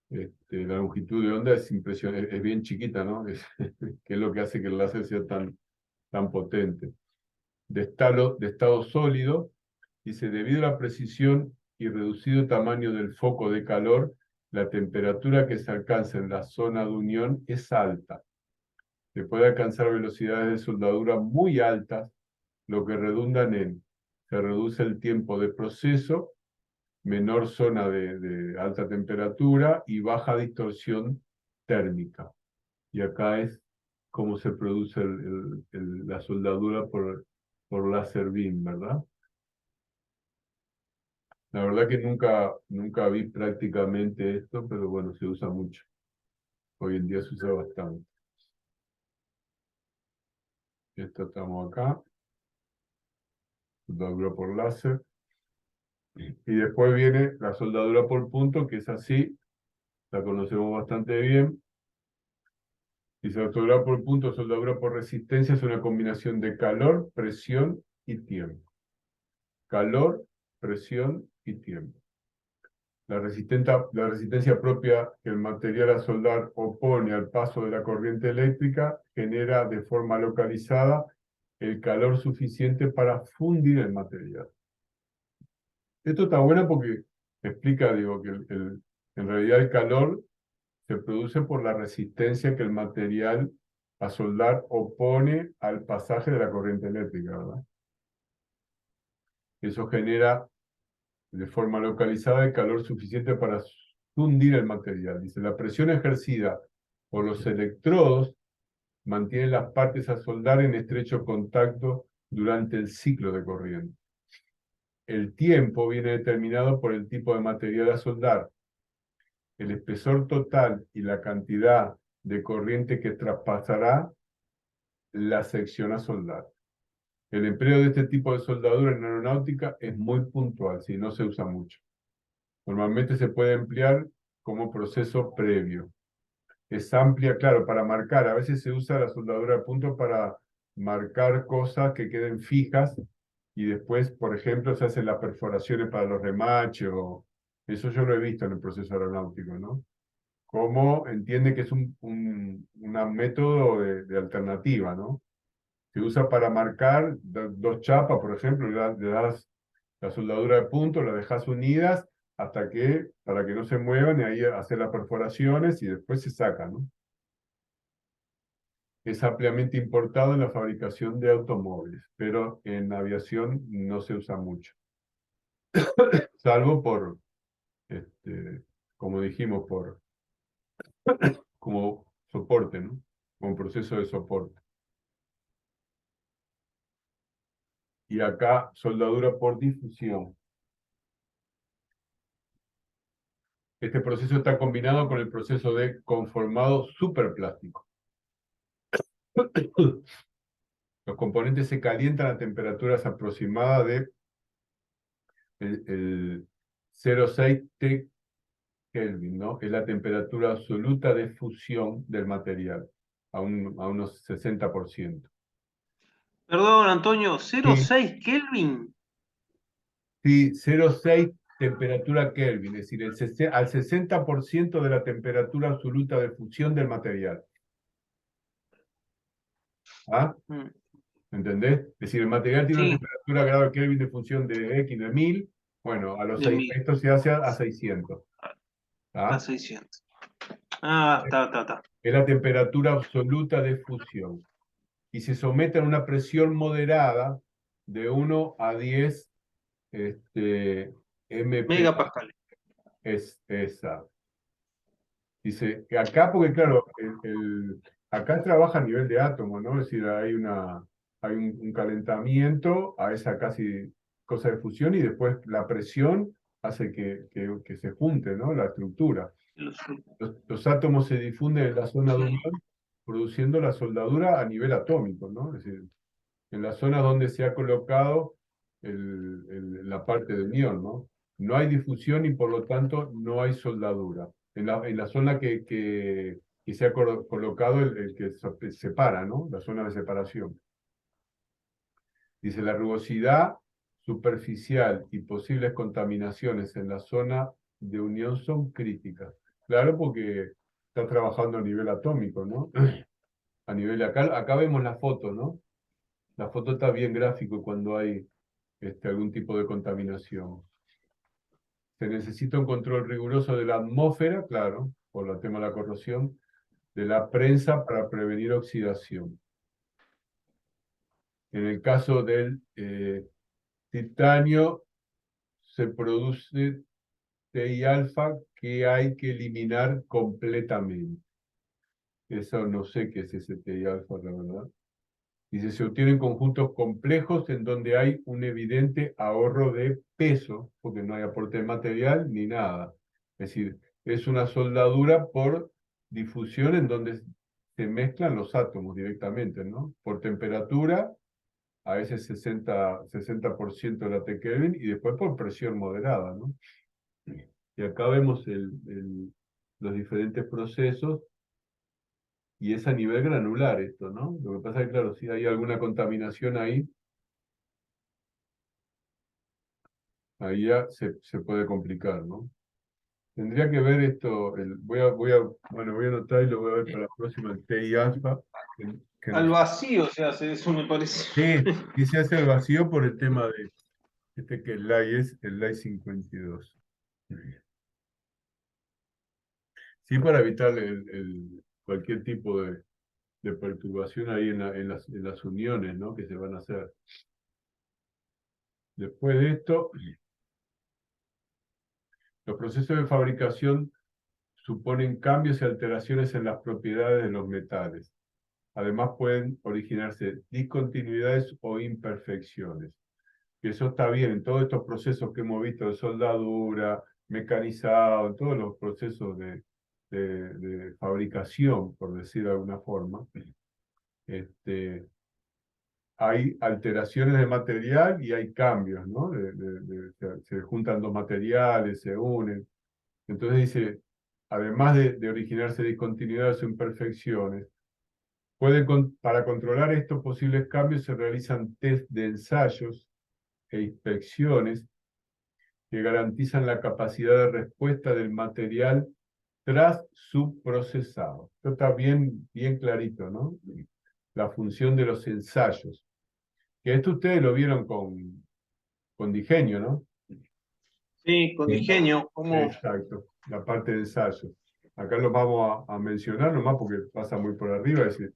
La longitud de onda es impresionante, es bien chiquita, ¿no? Que es lo que hace que el láser sea tan potente. De estado sólido, dice, debido a la precisión y reducido tamaño del foco de calor, la temperatura que se alcanza en la zona de unión es alta. Se puede alcanzar velocidades de soldadura muy altas, lo que redunda en se reduce el tiempo de proceso, menor zona de alta temperatura y baja distorsión térmica. Y acá es cómo se produce la soldadura por láser beam, ¿verdad? La verdad que nunca vi prácticamente esto, pero bueno, se usa mucho. Hoy en día se usa bastante. Esto estamos acá. Soldadura por láser. Y después viene la soldadura por punto, que es así. La conocemos bastante bien. Y soldadura por punto, soldadura por resistencia es una combinación de calor, presión y tiempo. Calor, presión y tiempo. La resistencia propia que el material a soldar opone al paso de la corriente eléctrica genera de forma localizada el calor suficiente para fundir el material. Esto está bueno porque explica, digo, que en realidad el calor se produce por la resistencia que el material a soldar opone al pasaje de la corriente eléctrica, ¿verdad? Eso genera de forma localizada el calor suficiente para fundir el material. Dice, la presión ejercida por los electrodos mantiene las partes a soldar en estrecho contacto durante el ciclo de corriente. El tiempo viene determinado por el tipo de material a soldar, el espesor total y la cantidad de corriente que traspasará la sección a soldar. El empleo de este tipo de soldadura en aeronáutica es muy puntual, si no se usa mucho. Normalmente se puede emplear como proceso previo. Es amplia, claro, para marcar. A veces se usa la soldadura de punto para marcar cosas que queden fijas y después, por ejemplo, se hacen las perforaciones para los remaches o... Eso yo lo he visto en el proceso aeronáutico, ¿no? Cómo entiende que es un método de alternativa, ¿no? Se usa para marcar dos chapas, por ejemplo, le das la soldadura de punto, la dejas unidas hasta que, para que no se muevan, y ahí hacer las perforaciones y después se sacan, ¿no? Es ampliamente importado en la fabricación de automóviles, pero en aviación no se usa mucho, salvo por, como dijimos, como soporte, ¿no? Como proceso de soporte. Y acá, soldadura por difusión. Este proceso está combinado con el proceso de conformado superplástico. Los componentes se calientan a temperaturas aproximadas de el 0,6 T Kelvin, ¿no? Es la temperatura absoluta de fusión del material, a unos 60%. Perdón, Antonio, Sí, 0,6 Kelvin. sí, 0,6 temperatura Kelvin, es decir, al 60% de la temperatura absoluta de fusión del material. ¿Ah? Mm, ¿Entendés? Es decir, el material tiene una Sí, temperatura grado Kelvin de función de X de 1000, bueno, de 1000 esto se hace a 600. a ¿Ah? 600. Ah, está. Es la temperatura absoluta de fusión. Y se somete a una presión moderada de 1 a 10 MP. Megapascales. Es esa. Dice que acá, porque claro, acá trabaja a nivel de átomo, ¿no? Es decir, hay un calentamiento a esa casi cosa de fusión y después la presión hace que se junte, ¿no? La estructura. Los- Los átomos se difunden en la zona de sí, unión, produciendo la soldadura a nivel atómico, ¿no? Es decir, en la zona donde se ha colocado la parte de unión, ¿no? No hay difusión y por lo tanto no hay soldadura. En la zona que se ha colocado el que separa, ¿no? La zona de separación. Dice, la rugosidad superficial y posibles contaminaciones en la zona de unión son críticas. Claro, porque está trabajando a nivel atómico, ¿no? A nivel, acá vemos la foto, ¿no? La foto está bien gráfico cuando hay algún tipo de contaminación. Se necesita un control riguroso de la atmósfera, claro, por el tema de la corrosión, de la prensa para prevenir oxidación. En el caso del titanio, se produce TI alfa que hay que eliminar completamente. Eso no sé qué es ese TI alfa, la verdad. Dice, se obtienen conjuntos complejos en donde hay un evidente ahorro de peso, porque no hay aporte de material ni nada. Es decir, es una soldadura por difusión en donde se mezclan los átomos directamente, ¿no? Por temperatura, a veces 60% de la T Kelvin, y después por presión moderada, ¿no? Y acá vemos los diferentes procesos, y es a nivel granular esto, ¿no? Lo que pasa es que, claro, si hay alguna contaminación ahí, ahí ya se puede complicar, ¿no? Tendría que ver esto, bueno, voy a anotar y lo voy a ver para la próxima, el TI alfa, que al nos... vacío se hace, eso me parece. Sí, y se hace el vacío por el tema de que el LAI es el LAI 52. Sí, para evitar cualquier tipo de perturbación ahí en las uniones, ¿no? Que se van a hacer. Después de esto, los procesos de fabricación suponen cambios y alteraciones en las propiedades de los metales. Además pueden originarse discontinuidades o imperfecciones. Y eso está bien en todos estos procesos que hemos visto de soldadura, mecanizado, en todos los procesos de fabricación, por decir de alguna forma. hay alteraciones de material y hay cambios, ¿no? Se juntan dos materiales, se unen. Entonces dice, además de originarse discontinuidades o imperfecciones, para controlar estos posibles cambios se realizan test de ensayos e inspecciones que garantizan la capacidad de respuesta del material tras su procesado. Esto está bien clarito, ¿no? La función de los ensayos. Que esto ustedes lo vieron con diseño, ¿no? Sí, con diseño, como Exacto, la parte de ensayos. Acá lo vamos a mencionar nomás porque pasa muy por arriba, es decir,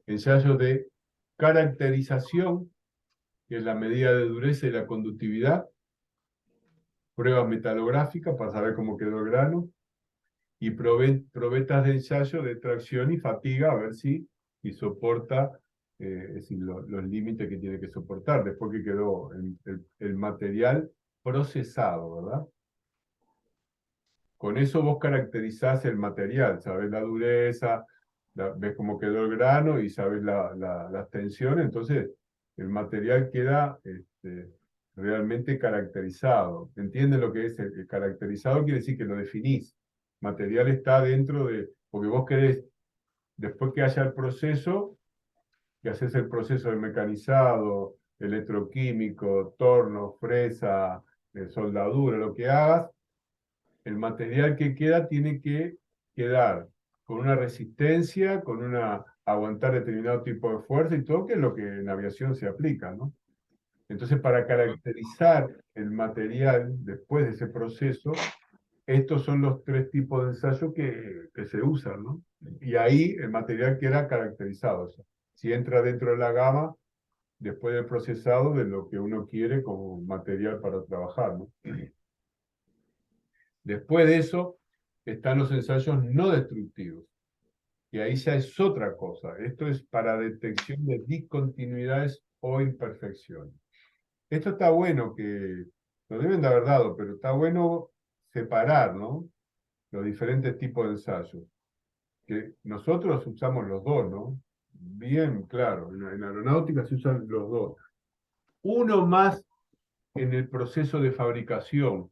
ensayos de caracterización, que es la medida de dureza y la conductividad, pruebas metalográficas para saber cómo quedó el grano, y probetas de ensayo de tracción y fatiga, a ver si soporta es decir, los límites que tiene que soportar después que quedó el material procesado, ¿verdad? Con eso vos caracterizás el material, sabés la dureza, ves cómo quedó el grano y sabés las tensiones, entonces el material queda realmente caracterizado. ¿Entienden lo que es el caracterizado? Quiere decir que lo definís. Material está dentro porque vos querés, después que haya el proceso, que haces el proceso de mecanizado, electroquímico, torno, fresa, soldadura, lo que hagas, el material que queda tiene que quedar con una resistencia, aguantar determinado tipo de fuerza y todo, que es lo que en aviación se aplica, ¿no? Entonces, para caracterizar el material después de ese proceso, estos son los tres tipos de ensayo que se usan, ¿no? Y ahí el material queda caracterizado. O sea, si entra dentro de la gama, después del procesado, de lo que uno quiere como material para trabajar, ¿no? Después de eso, están los ensayos no destructivos. Y ahí ya es otra cosa. Esto es para detección de discontinuidades o imperfecciones. Esto está bueno que lo deben de haber dado, pero está bueno separar, ¿no? Los diferentes tipos de ensayos. Que nosotros usamos los dos, ¿no? Bien claro, en aeronáutica se usan los dos. Uno más en el proceso de fabricación,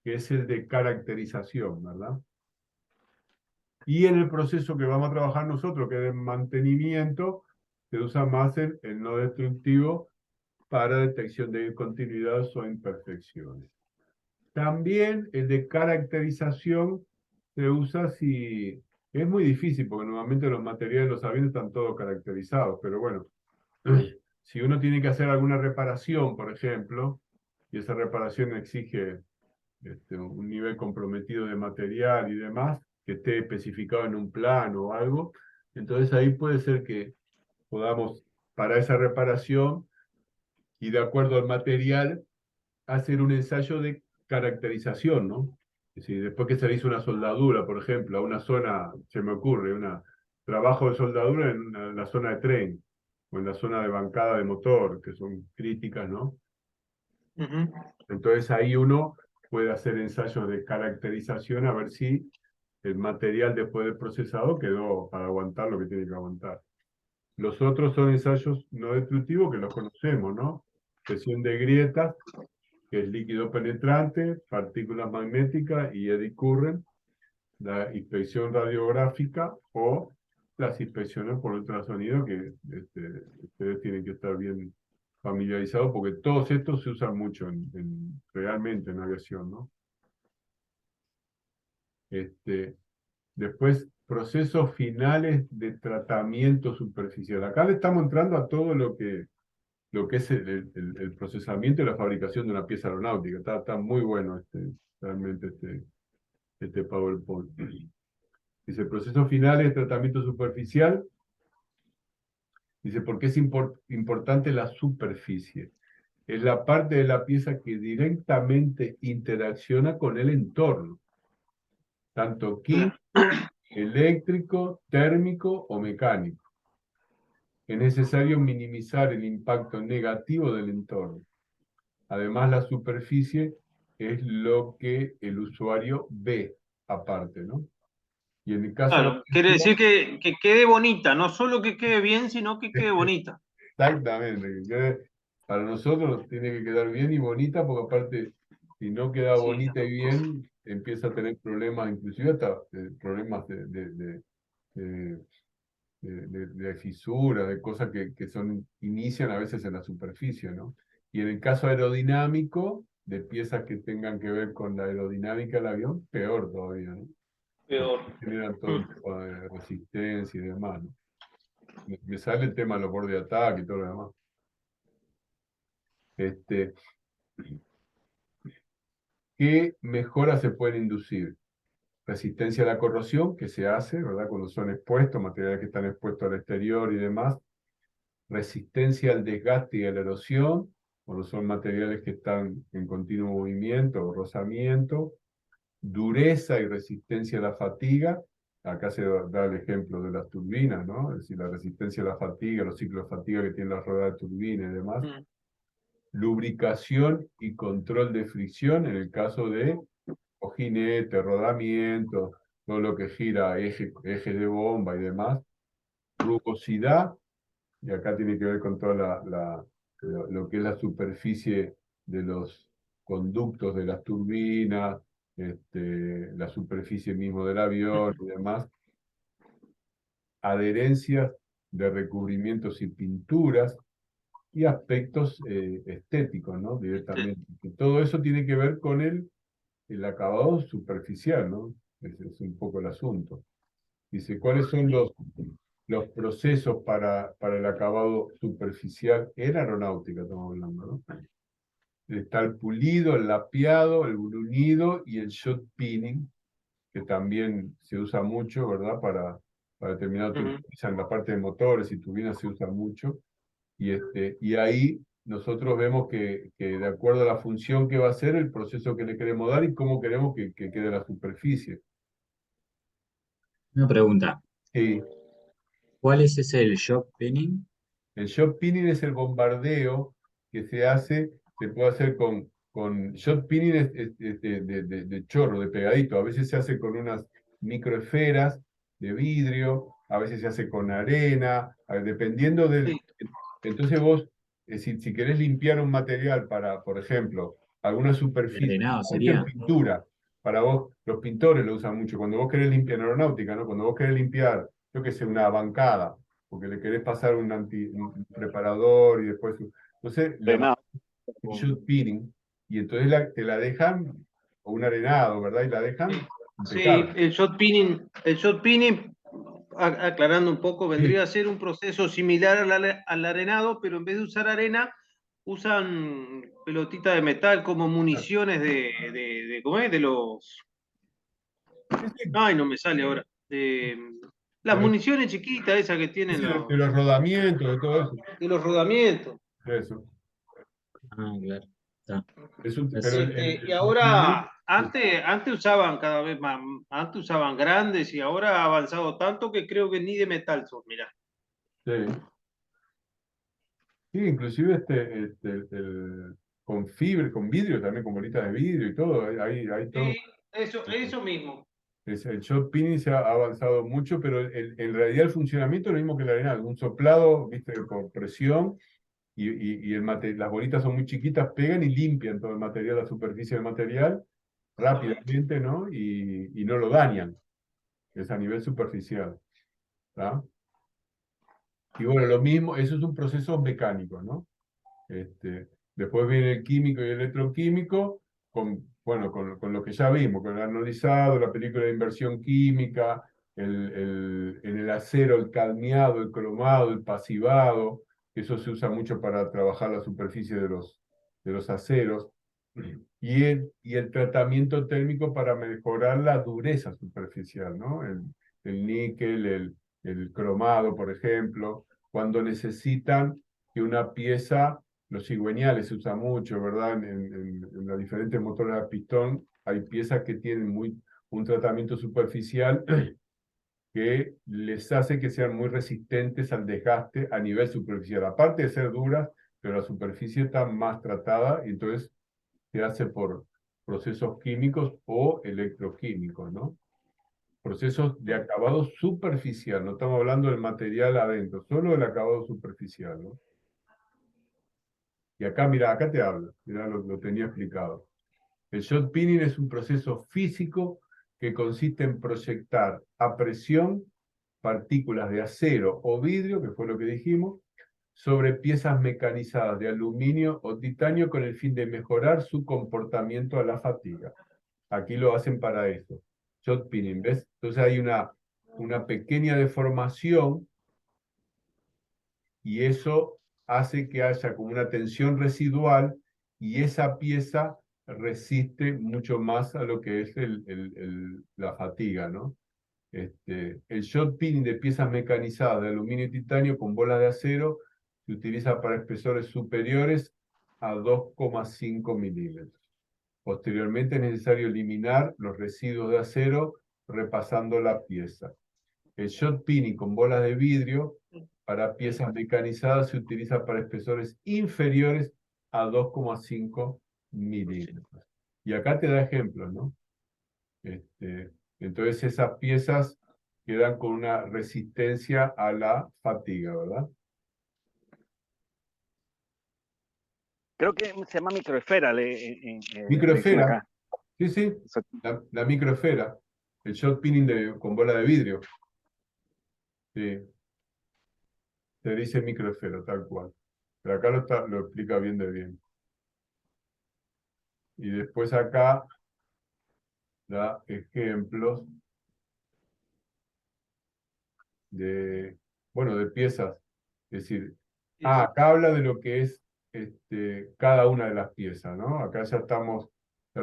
que es el de caracterización, ¿verdad? Y en el proceso que vamos a trabajar nosotros, que es de mantenimiento, se usa más el no destructivo para detección de discontinuidades o imperfecciones. También el de caracterización se usa si... Es muy difícil porque normalmente los materiales de los aviones están todos caracterizados, pero bueno, si uno tiene que hacer alguna reparación, por ejemplo, y esa reparación exige un nivel comprometido de material y demás, que esté especificado en un plano o algo, entonces ahí puede ser que podamos, para esa reparación y de acuerdo al material, hacer un ensayo de caracterización, ¿no? Es decir, después que se le hizo una soldadura, por ejemplo, a una zona, se me ocurre, un trabajo de soldadura en la zona de tren, o en la zona de bancada de motor, que son críticas, ¿no? Entonces ahí uno puede hacer ensayos de caracterización a ver si el material después del procesado quedó para aguantar lo que tiene que aguantar. Los otros son ensayos no destructivos que los conocemos, ¿no? Presión de grietas, que es líquido penetrante, partículas magnéticas y eddy current, la inspección radiográfica o las inspecciones por ultrasonido, que ustedes tienen que estar bien familiarizados porque todos estos se usan mucho realmente en aviación, ¿no? Después, procesos finales de tratamiento superficial. Acá le estamos entrando a todo lo que es el procesamiento y la fabricación de una pieza aeronáutica. Está muy bueno realmente este PowerPoint. Dice, procesos finales de tratamiento superficial. Dice, ¿por qué es importante la superficie? Es la parte de la pieza que directamente interacciona con el entorno, tanto químico, eléctrico, térmico o mecánico. Es necesario minimizar el impacto negativo del entorno. Además, la superficie es lo que el usuario ve aparte, ¿no? Y en el caso claro, quiere decir que quede bonita, no solo que quede bien, sino que quede bonita. Exactamente. Para nosotros tiene que quedar bien y bonita, porque aparte, si no queda Sí, bonita y bien, empieza a tener problemas, inclusive hasta problemas de, de fisura, de cosas que inician a veces en la superficie, ¿no? Y en el caso aerodinámico, de piezas que tengan que ver con la aerodinámica del avión, peor todavía, ¿no? Porque peor. generan todo un tipo de resistencia y demás, ¿no? Me sale el tema de los bordes de ataque y todo lo demás. Este, ¿Qué mejoras se pueden inducir? Resistencia a la corrosión, que se hace, ¿verdad? Cuando son expuestos, materiales que están expuestos al exterior y demás. Resistencia al desgaste y a la erosión, cuando son materiales que están en continuo movimiento o rozamiento. Dureza y resistencia a la fatiga. Acá se da el ejemplo de las turbinas, ¿no? Es decir, la resistencia a la fatiga, los ciclos de fatiga que tienen las ruedas de turbina y demás. Lubricación y control de fricción en el caso de cojinete, rodamiento, todo lo que gira, eje de bomba y demás. Rugosidad, y acá tiene que ver con toda lo que es la superficie de los conductos de las turbinas, la superficie mismo del avión y demás. Adherencias de recubrimientos y pinturas, y aspectos estéticos, ¿no? Directamente. Que todo eso tiene que ver con el acabado superficial, ¿no? Ese es un poco el asunto. Dice, ¿cuáles son los procesos para el acabado superficial en aeronáutica? Estamos hablando, ¿no? Está el pulido, el lapeado, el bruñido y el shot pinning, que también se usa mucho, ¿verdad? Para determinado en la parte de motores y turbinas se usa mucho. Y ahí nosotros vemos que de acuerdo a la función que va a ser, el proceso que le queremos dar y cómo queremos que quede la superficie. Una pregunta. Sí, ¿Cuál es ese el shock pinning? el shot pinning es el bombardeo que se hace, se puede hacer shot pinning es de chorro, de pegadito. A veces se hace con unas microesferas de vidrio, a veces se hace con arena, dependiendo del. Sí, Entonces vos, si querés limpiar un material para, por ejemplo, alguna ¿El superficie, arenado mucho en sería? pintura, para vos, los pintores lo usan mucho, cuando vos querés limpiar en aeronáutica, ¿no? Cuando vos querés limpiar, yo qué sé, una bancada, porque le querés pasar un preparador y después. Entonces, le Arenado. un shot pinning, y entonces te la dejan, o un arenado, ¿verdad? Y la dejan sí, impecable. el shot pinning, aclarando un poco, Sí, vendría a ser un proceso similar al arenado, pero en vez de usar arena, usan pelotitas de metal como municiones ¿cómo es? De los, sí, sí, ay, no me sale ahora, las de los, municiones chiquitas esas que sí, tienen sí, de los rodamientos, de todo eso. de los rodamientos. Eso. Ah, claro. Está. Pero Es- Y el shot pinning. ahora, antes usaban cada vez más, antes usaban grandes y ahora ha avanzado tanto que creo que ni de metal son, mirá. Sí, sí, inclusive con fibra, con vidrio también, con bolitas de vidrio y todo, hay todo. Sí, eso mismo. El shot pinning se ha avanzado mucho, pero en realidad el funcionamiento es lo mismo que la arena, un soplado, viste, por presión, y las bolitas son muy chiquitas, pegan y limpian todo el material, la superficie del material, rápidamente, ¿no? Y no lo dañan, es a nivel superficial, ¿tá? Y bueno, lo mismo, eso es un proceso mecánico, ¿no? Después viene el químico y el electroquímico, bueno, con lo que ya vimos, con el anodizado, la película de inversión química, en el acero, el cadmiado, el cromado, el pasivado, que eso se usa mucho para trabajar la superficie de los aceros, y el tratamiento térmico para mejorar la dureza superficial, ¿no? El níquel, el cromado, por ejemplo, cuando necesitan que una pieza, los cigüeñales se usa mucho, ¿verdad? En los diferentes motores a pistón hay piezas que tienen un tratamiento superficial que les hace que sean muy resistentes al desgaste a nivel superficial. Aparte de ser duras, pero la superficie está más tratada y entonces se hace por procesos químicos o electroquímicos, ¿no? Procesos de acabado superficial, no estamos hablando del material adentro, solo del acabado superficial, ¿no? Y acá, mira, acá te hablo, mira, lo tenía explicado. El shot pinning es un proceso físico que consiste en proyectar a presión partículas de acero o vidrio, que fue lo que dijimos, sobre piezas mecanizadas de aluminio o titanio con el fin de mejorar su comportamiento a la fatiga. Aquí lo hacen para eso. Shot pinning, ¿ves? Entonces hay una pequeña deformación y eso hace que haya como una tensión residual y esa pieza resiste mucho más a lo que es la fatiga, ¿no? El shot pinning de piezas mecanizadas de aluminio y titanio con bolas de acero se utiliza para espesores superiores a 2,5 milímetros. Posteriormente es necesario eliminar los residuos de acero repasando la pieza. El shot pinning con bolas de vidrio para piezas mecanizadas se utiliza para espesores inferiores a 2,5 milímetros. Y acá te da ejemplos, ¿no? Entonces esas piezas quedan con una resistencia a la fatiga, ¿verdad? Creo que se llama microesfera, le dicen Microesfera, acá. sí, sí, la microesfera, el shot pinning con bola de vidrio, sí, se dice microesfera, tal cual. Pero acá lo explica bien de bien. Y después acá da ejemplos bueno, de piezas. Es decir, acá habla de lo que es cada una de las piezas, ¿no? Acá ya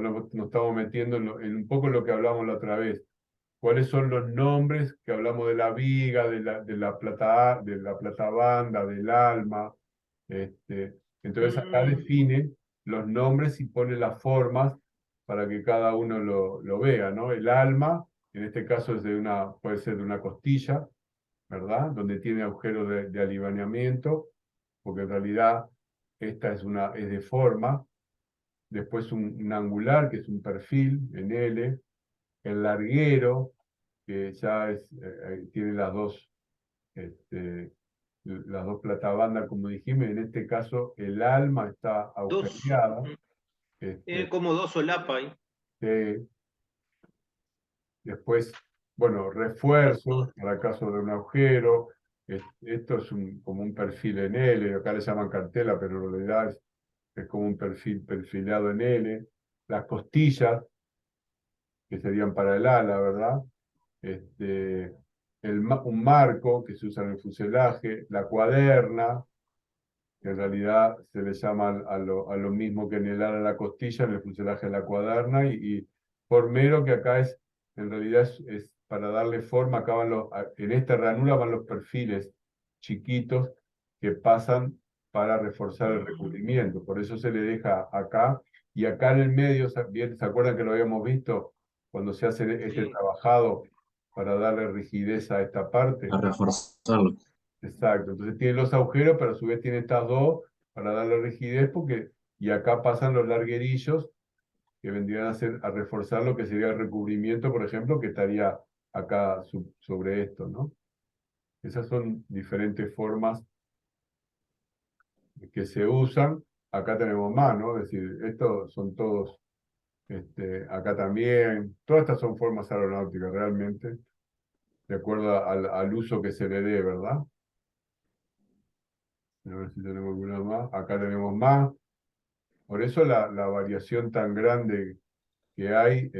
nos estamos metiendo en un poco lo que hablamos la otra vez. ¿Cuáles son los nombres que hablamos de la viga, de la plata banda, del alma? Entonces acá define los nombres y pone las formas para que cada uno lo vea, ¿no? El alma, en este caso puede ser de una costilla, ¿verdad? Donde tiene agujeros de alineamiento, porque en realidad esta es de forma. Después un angular, que es un perfil en L. El larguero, que ya tiene las dos platabandas, como dijimos. En este caso, el alma está agujereada. Tiene como dos solapas ahí. Después, bueno, refuerzos para caso de un agujero. Esto es como un perfil en L, acá le llaman cartela, pero en realidad es como un perfilado en L. Las costillas, que serían para el ala, ¿verdad? Un marco que se usa en el fuselaje, la cuaderna, que en realidad se le llama a lo mismo que en el ala la costilla, en el fuselaje la cuaderna, y formero, que acá en realidad es para darle forma. Acá en esta ranura van los perfiles chiquitos que pasan para reforzar el recubrimiento, por eso se le deja acá, y acá en el medio, ¿se acuerdan que lo habíamos visto? Cuando se hace este trabajado para darle rigidez a esta parte. A reforzarlo. Exacto, entonces tiene los agujeros, pero a su vez tiene estas dos para darle rigidez, y acá pasan los larguerillos que vendrían a reforzar lo que sería el recubrimiento, por ejemplo, que estaría acá sobre esto, ¿no? Esas son diferentes formas que se usan. Acá tenemos más, ¿no? Es decir, estos son todos, acá también, todas estas son formas aeronáuticas realmente, de acuerdo al uso que se le dé, ¿verdad? A ver si tenemos alguna más. Acá tenemos más. Por eso la variación tan grande que hay,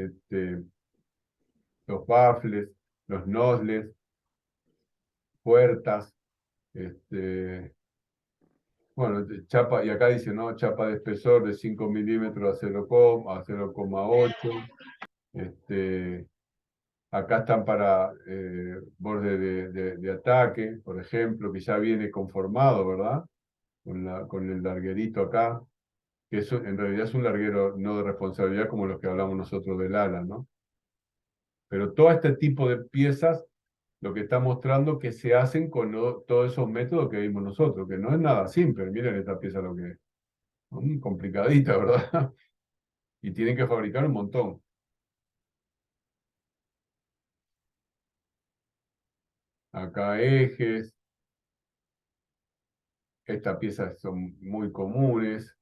los baffles, los nozzles, puertas, bueno, chapa, y acá dice, ¿no? Chapa de espesor de 5 milímetros a 0,8. Acá están para borde de ataque, por ejemplo, que ya viene conformado, ¿verdad? Con el larguerito acá, que eso en realidad es un larguero no de responsabilidad como los que hablamos nosotros del ala, ¿no? Pero todo este tipo de piezas, lo que está mostrando que se hacen con todos esos métodos que vimos nosotros, que no es nada simple. Miren esta pieza lo que es. Muy complicadita, ¿verdad? Y tienen que fabricar un montón. Acá ejes, Estas piezas son muy comunes.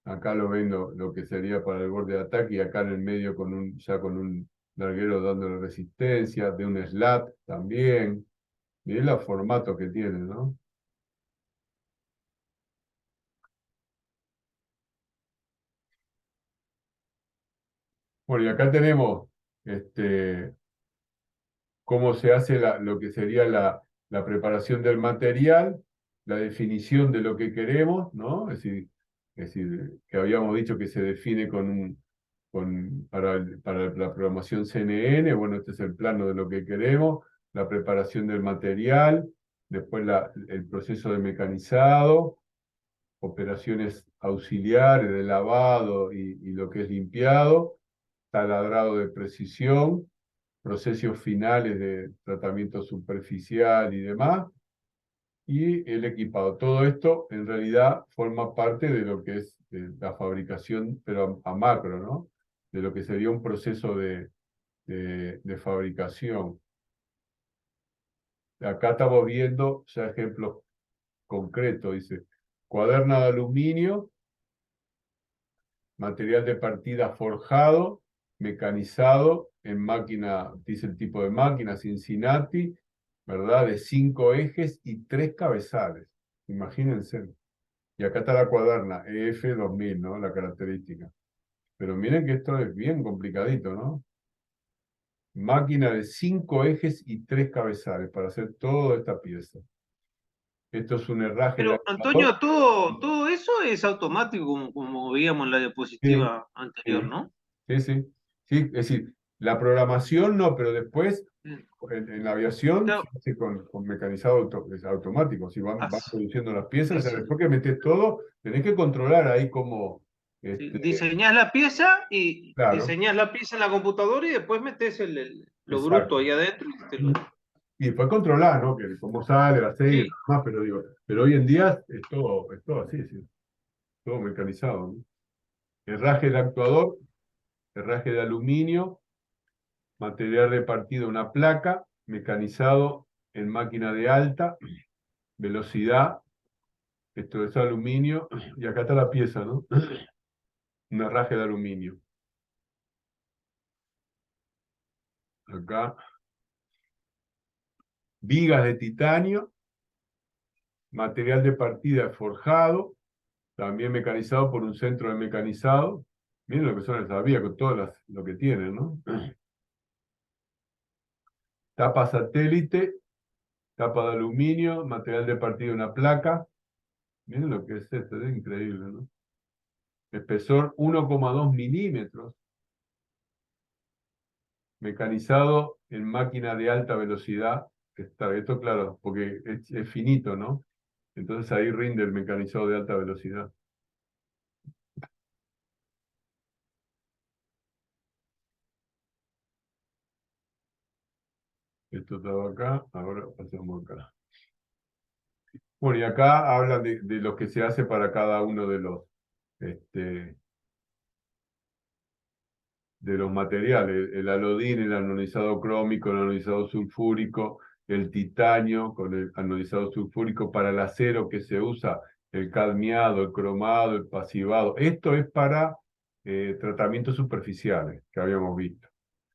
Acá lo ven lo que sería para el borde de ataque, y acá en el medio ya con un larguero dándole resistencia, de un slat también. Miren los formatos que tienen, ¿no? Bueno, y acá tenemos cómo se hace lo que sería la preparación del material, la definición de lo que queremos, ¿no? Es decir, que habíamos dicho que se define para la programación CNN. Bueno, este es el plano de lo que queremos, la preparación del material, después el proceso de mecanizado, operaciones auxiliares de lavado y lo que es limpiado, taladrado de precisión, procesos finales de tratamiento superficial y demás, y el equipado. Todo esto en realidad forma parte de lo que es la fabricación, pero a macro, ¿no? De lo que sería un proceso de fabricación. Acá estamos viendo ya ejemplos concretos, dice, cuaderna de aluminio, material de partida forjado, mecanizado en máquina, dice el tipo de máquina, Cincinnati, ¿verdad? De 5 ejes y 3 cabezales. Imagínense. Y acá está la cuaderna, EF2000, ¿no? La característica. Pero miren que esto es bien complicadito, ¿no? Máquina de 5 ejes y 3 cabezales para hacer toda esta pieza. Esto es un herraje de Pero, actuador. Antonio, todo eso es automático, como veíamos en la Sí, diapositiva anterior, sí, ¿no? sí, sí. Sí, es decir, la programación no, pero después Mm. en la aviación se Claro, hace con mecanizado es automático. Si van as- produciendo las piezas, ya es- después que metes todo, tenés que controlar ahí como, sí, este, diseñás la pieza y claro, diseñás la pieza en la computadora y después metes lo bruto exacto. ahí adentro. Y después controlar, ¿no? Que cómo sale el aceite y Sí, demás, pero hoy en día es todo así, sí, todo mecanizado, ¿no? Herraje de actuador, herraje de aluminio, material repartido en una placa, mecanizado en máquina de alta velocidad. Esto es aluminio, y acá está la pieza, ¿no? Un herraje de aluminio. Acá, vigas de titanio, material de partida forjado, también mecanizado por un centro de mecanizado. Miren lo que son esas vigas, con lo que tienen, ¿no? Tapa satélite, tapa de aluminio, material de partida de una placa. Miren lo que es esto, es increíble, ¿no? Espesor 1,2 milímetros, mecanizado en máquina de alta velocidad. Esto claro, porque es finito, ¿no? Entonces ahí rinde el mecanizado de alta velocidad. Esto estaba acá, ahora pasamos acá. Bueno, y acá habla de lo que se hace para cada uno este, de los materiales. El alodín, el anodizado crómico, el anodizado sulfúrico, el titanio con el anodizado sulfúrico, para el acero que se usa, el cadmiado, el cromado, el pasivado. Esto es para tratamientos superficiales que habíamos visto.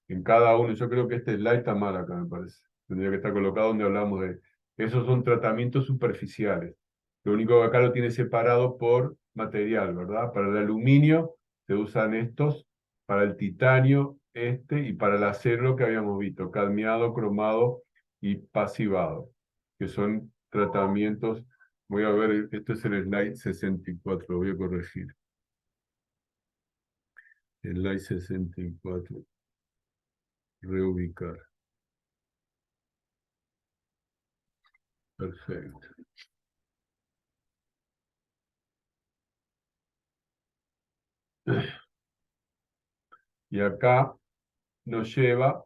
En cada uno, yo creo que este slide está mal acá, me parece. Tendría que estar colocado donde hablamos de... Esos son tratamientos superficiales. Lo único que acá lo tiene separado por material, ¿verdad? Para el aluminio se usan estos, para el titanio y para el acero que habíamos visto, cadmiado, cromado y pasivado, que son tratamientos... Voy a ver, esto es el slide 64, lo voy a corregir. El slide 64. Reubicar. Perfecto. Y acá nos lleva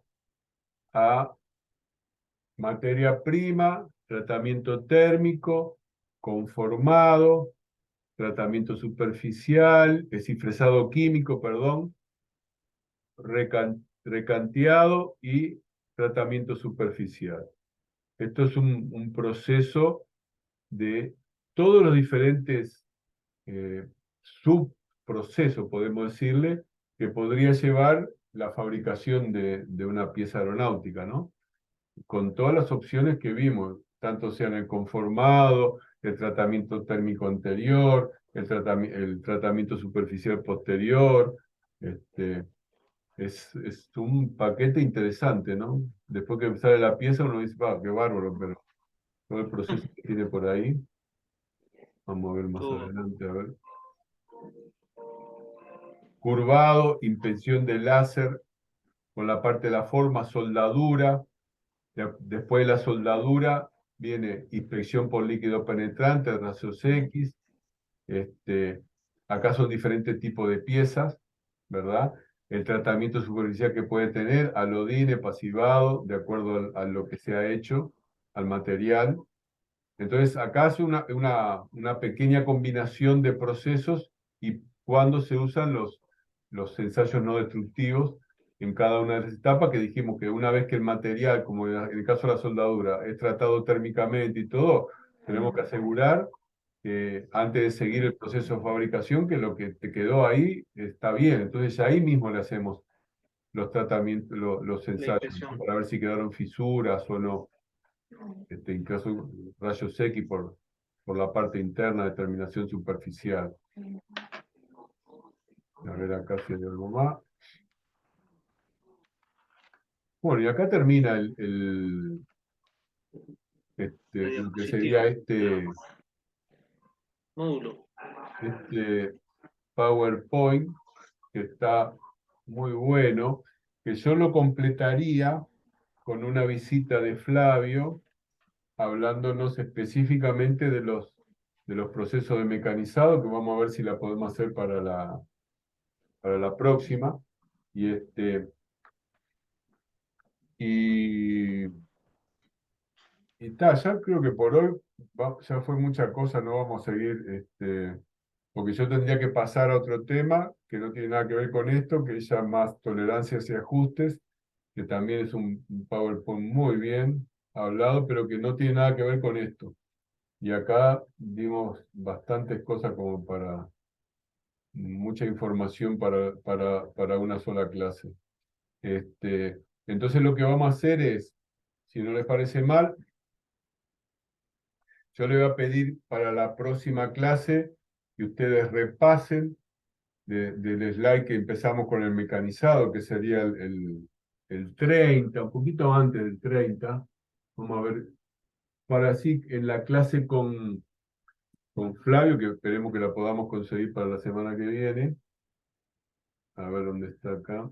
a materia prima, tratamiento térmico, conformado, tratamiento superficial, es decir, fresado químico, perdón, recanteado y tratamiento superficial. Esto es un proceso de todos los diferentes subprocesos, podemos decirle, que podría llevar la fabricación de una pieza aeronáutica, ¿no? Con todas las opciones que vimos, tanto sea en el conformado, el tratamiento térmico anterior, el tratamiento superficial posterior. Es un paquete interesante, ¿no? Después que sale la pieza uno dice, qué bárbaro, pero todo el proceso que tiene por ahí. Vamos a ver más Todo. adelante, a ver. Curvado, inspección de láser con la parte de la forma, soldadura. Después de la soldadura viene inspección por líquido penetrante, rayos X. Acá son diferentes tipos de piezas, ¿verdad? El tratamiento superficial que puede tener, alodine, pasivado, de acuerdo a lo que se ha hecho, al material. Entonces, acá hace una pequeña combinación de procesos y cuando se usan los ensayos no destructivos en cada una de las etapas, que dijimos que una vez que el material, como en el caso de la soldadura, es tratado térmicamente y todo, tenemos que asegurar que antes de seguir el proceso de fabricación, que lo que te quedó ahí está bien. Entonces, ahí mismo le hacemos los tratamientos, los La ensayos, impresión. para ver si quedaron fisuras o no. Incluso rayos X por la parte interna de terminación superficial. A ver acá si hay algo más. Bueno, y acá termina La lo que diapositiva. sería Módulo. este PowerPoint, que está muy bueno, que yo lo completaría con una visita de Flavio, hablándonos específicamente de los procesos de mecanizado, que vamos a ver si la podemos hacer para la próxima. Y y, ya creo que por hoy ya fue mucha cosa, no vamos a seguir, porque yo tendría que pasar a otro tema que no tiene nada que ver con esto, que es ya más tolerancias y ajustes, que también es un PowerPoint muy bien hablado, pero que no tiene nada que ver con esto. Y acá dimos bastantes cosas como para mucha información para una sola clase. Entonces lo que vamos a hacer es, si no les parece mal, yo le voy a pedir para la próxima clase que ustedes repasen del slide que empezamos con el mecanizado, que sería el 30, un poquito antes del 30. Vamos a ver, para así en la clase con Flavio, que esperemos que la podamos conseguir para la semana que viene. A ver dónde está acá.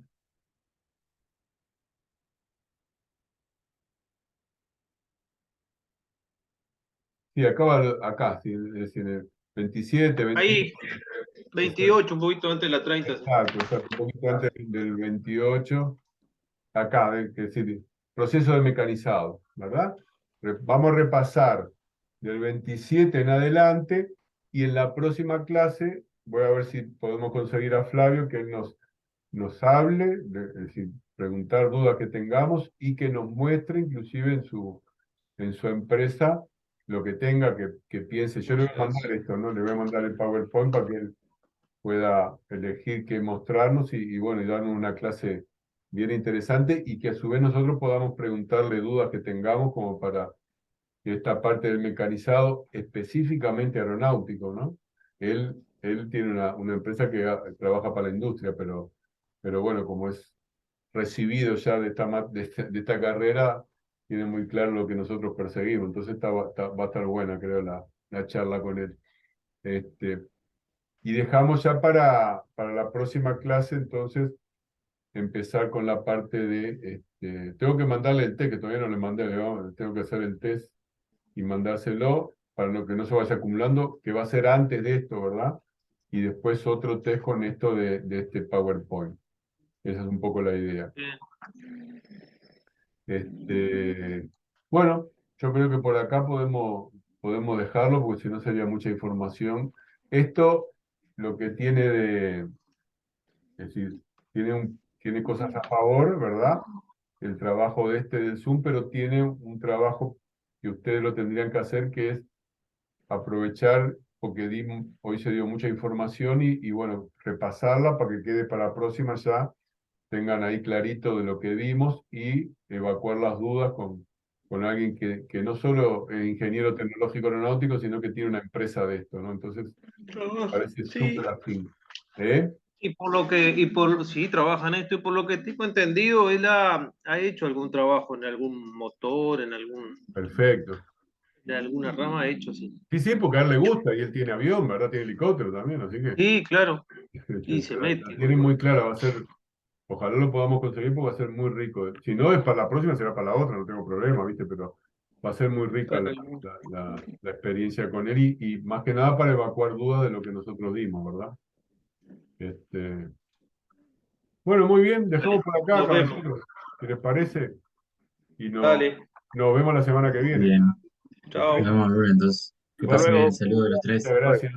Sí, acá, sí, es decir, el 27, 28. Ahí, 28, un poquito antes de la 30. Exacto, un poquito antes del 28. Acá, que decir, proceso de mecanizado, ¿verdad? Vamos a repasar del 27 en adelante y en la próxima clase voy a ver si podemos conseguir a Flavio que él nos hable, es decir, preguntar dudas que tengamos y que nos muestre inclusive en su empresa lo que tenga que piense. Yo le voy a mandar esto, ¿no? Le voy a mandar el PowerPoint para que él pueda elegir qué mostrarnos y bueno, y darnos una clase bien interesante y que a su vez nosotros podamos preguntarle dudas que tengamos como para que esta parte del mecanizado específicamente aeronáutico, ¿no? Él tiene una empresa que trabaja para la industria, pero bueno, como es recibido ya de esta carrera, tiene muy claro lo que nosotros perseguimos, entonces va a estar buena, creo, la charla con él. Y dejamos ya para la próxima clase, entonces, empezar con la parte tengo que mandarle el test, que todavía no le mandé, tengo que hacer el test y mandárselo para que no se vaya acumulando, que va a ser antes de esto, ¿verdad? Y después otro test con esto de este PowerPoint. Esa es un poco la idea. Bueno, yo creo que por acá podemos dejarlo, porque si no sería mucha información. Esto lo que tiene es decir, tiene cosas a favor, ¿verdad? El trabajo del Zoom, pero tiene un trabajo que ustedes lo tendrían que hacer, que es aprovechar, porque hoy se dio mucha información y bueno, repasarla para que quede para la próxima ya, tengan ahí clarito de lo que vimos y evacuar las dudas con alguien que no solo es ingeniero tecnológico aeronáutico, sino que tiene una empresa de esto, ¿no? Entonces, parece Sí. súper afín. ¿Eh? Sí, trabaja en esto, y por lo que tengo entendido, él ha hecho algún trabajo en algún motor, Perfecto. en alguna rama, ha hecho, sí. Sí, sí, porque a él le gusta y él tiene avión, ¿verdad? Tiene helicóptero también, así que Sí, claro, y se la mete. tiene muy clara, va a ser, ojalá lo podamos conseguir porque va a ser muy rico. Si no es para la próxima, será para la otra, no tengo problema, ¿viste? Pero va a ser muy rica la experiencia con él y más que nada para evacuar dudas de lo que nosotros dimos, ¿verdad? Bueno, muy bien, dejamos por acá, Nos vemos. caballeros, si les parece, y Dale, nos vemos la semana que viene. Bien, chao. nos vemos, Rubén, entonces. Que Hasta pasen bien, luego. saludos a los tres. Muchas gracias.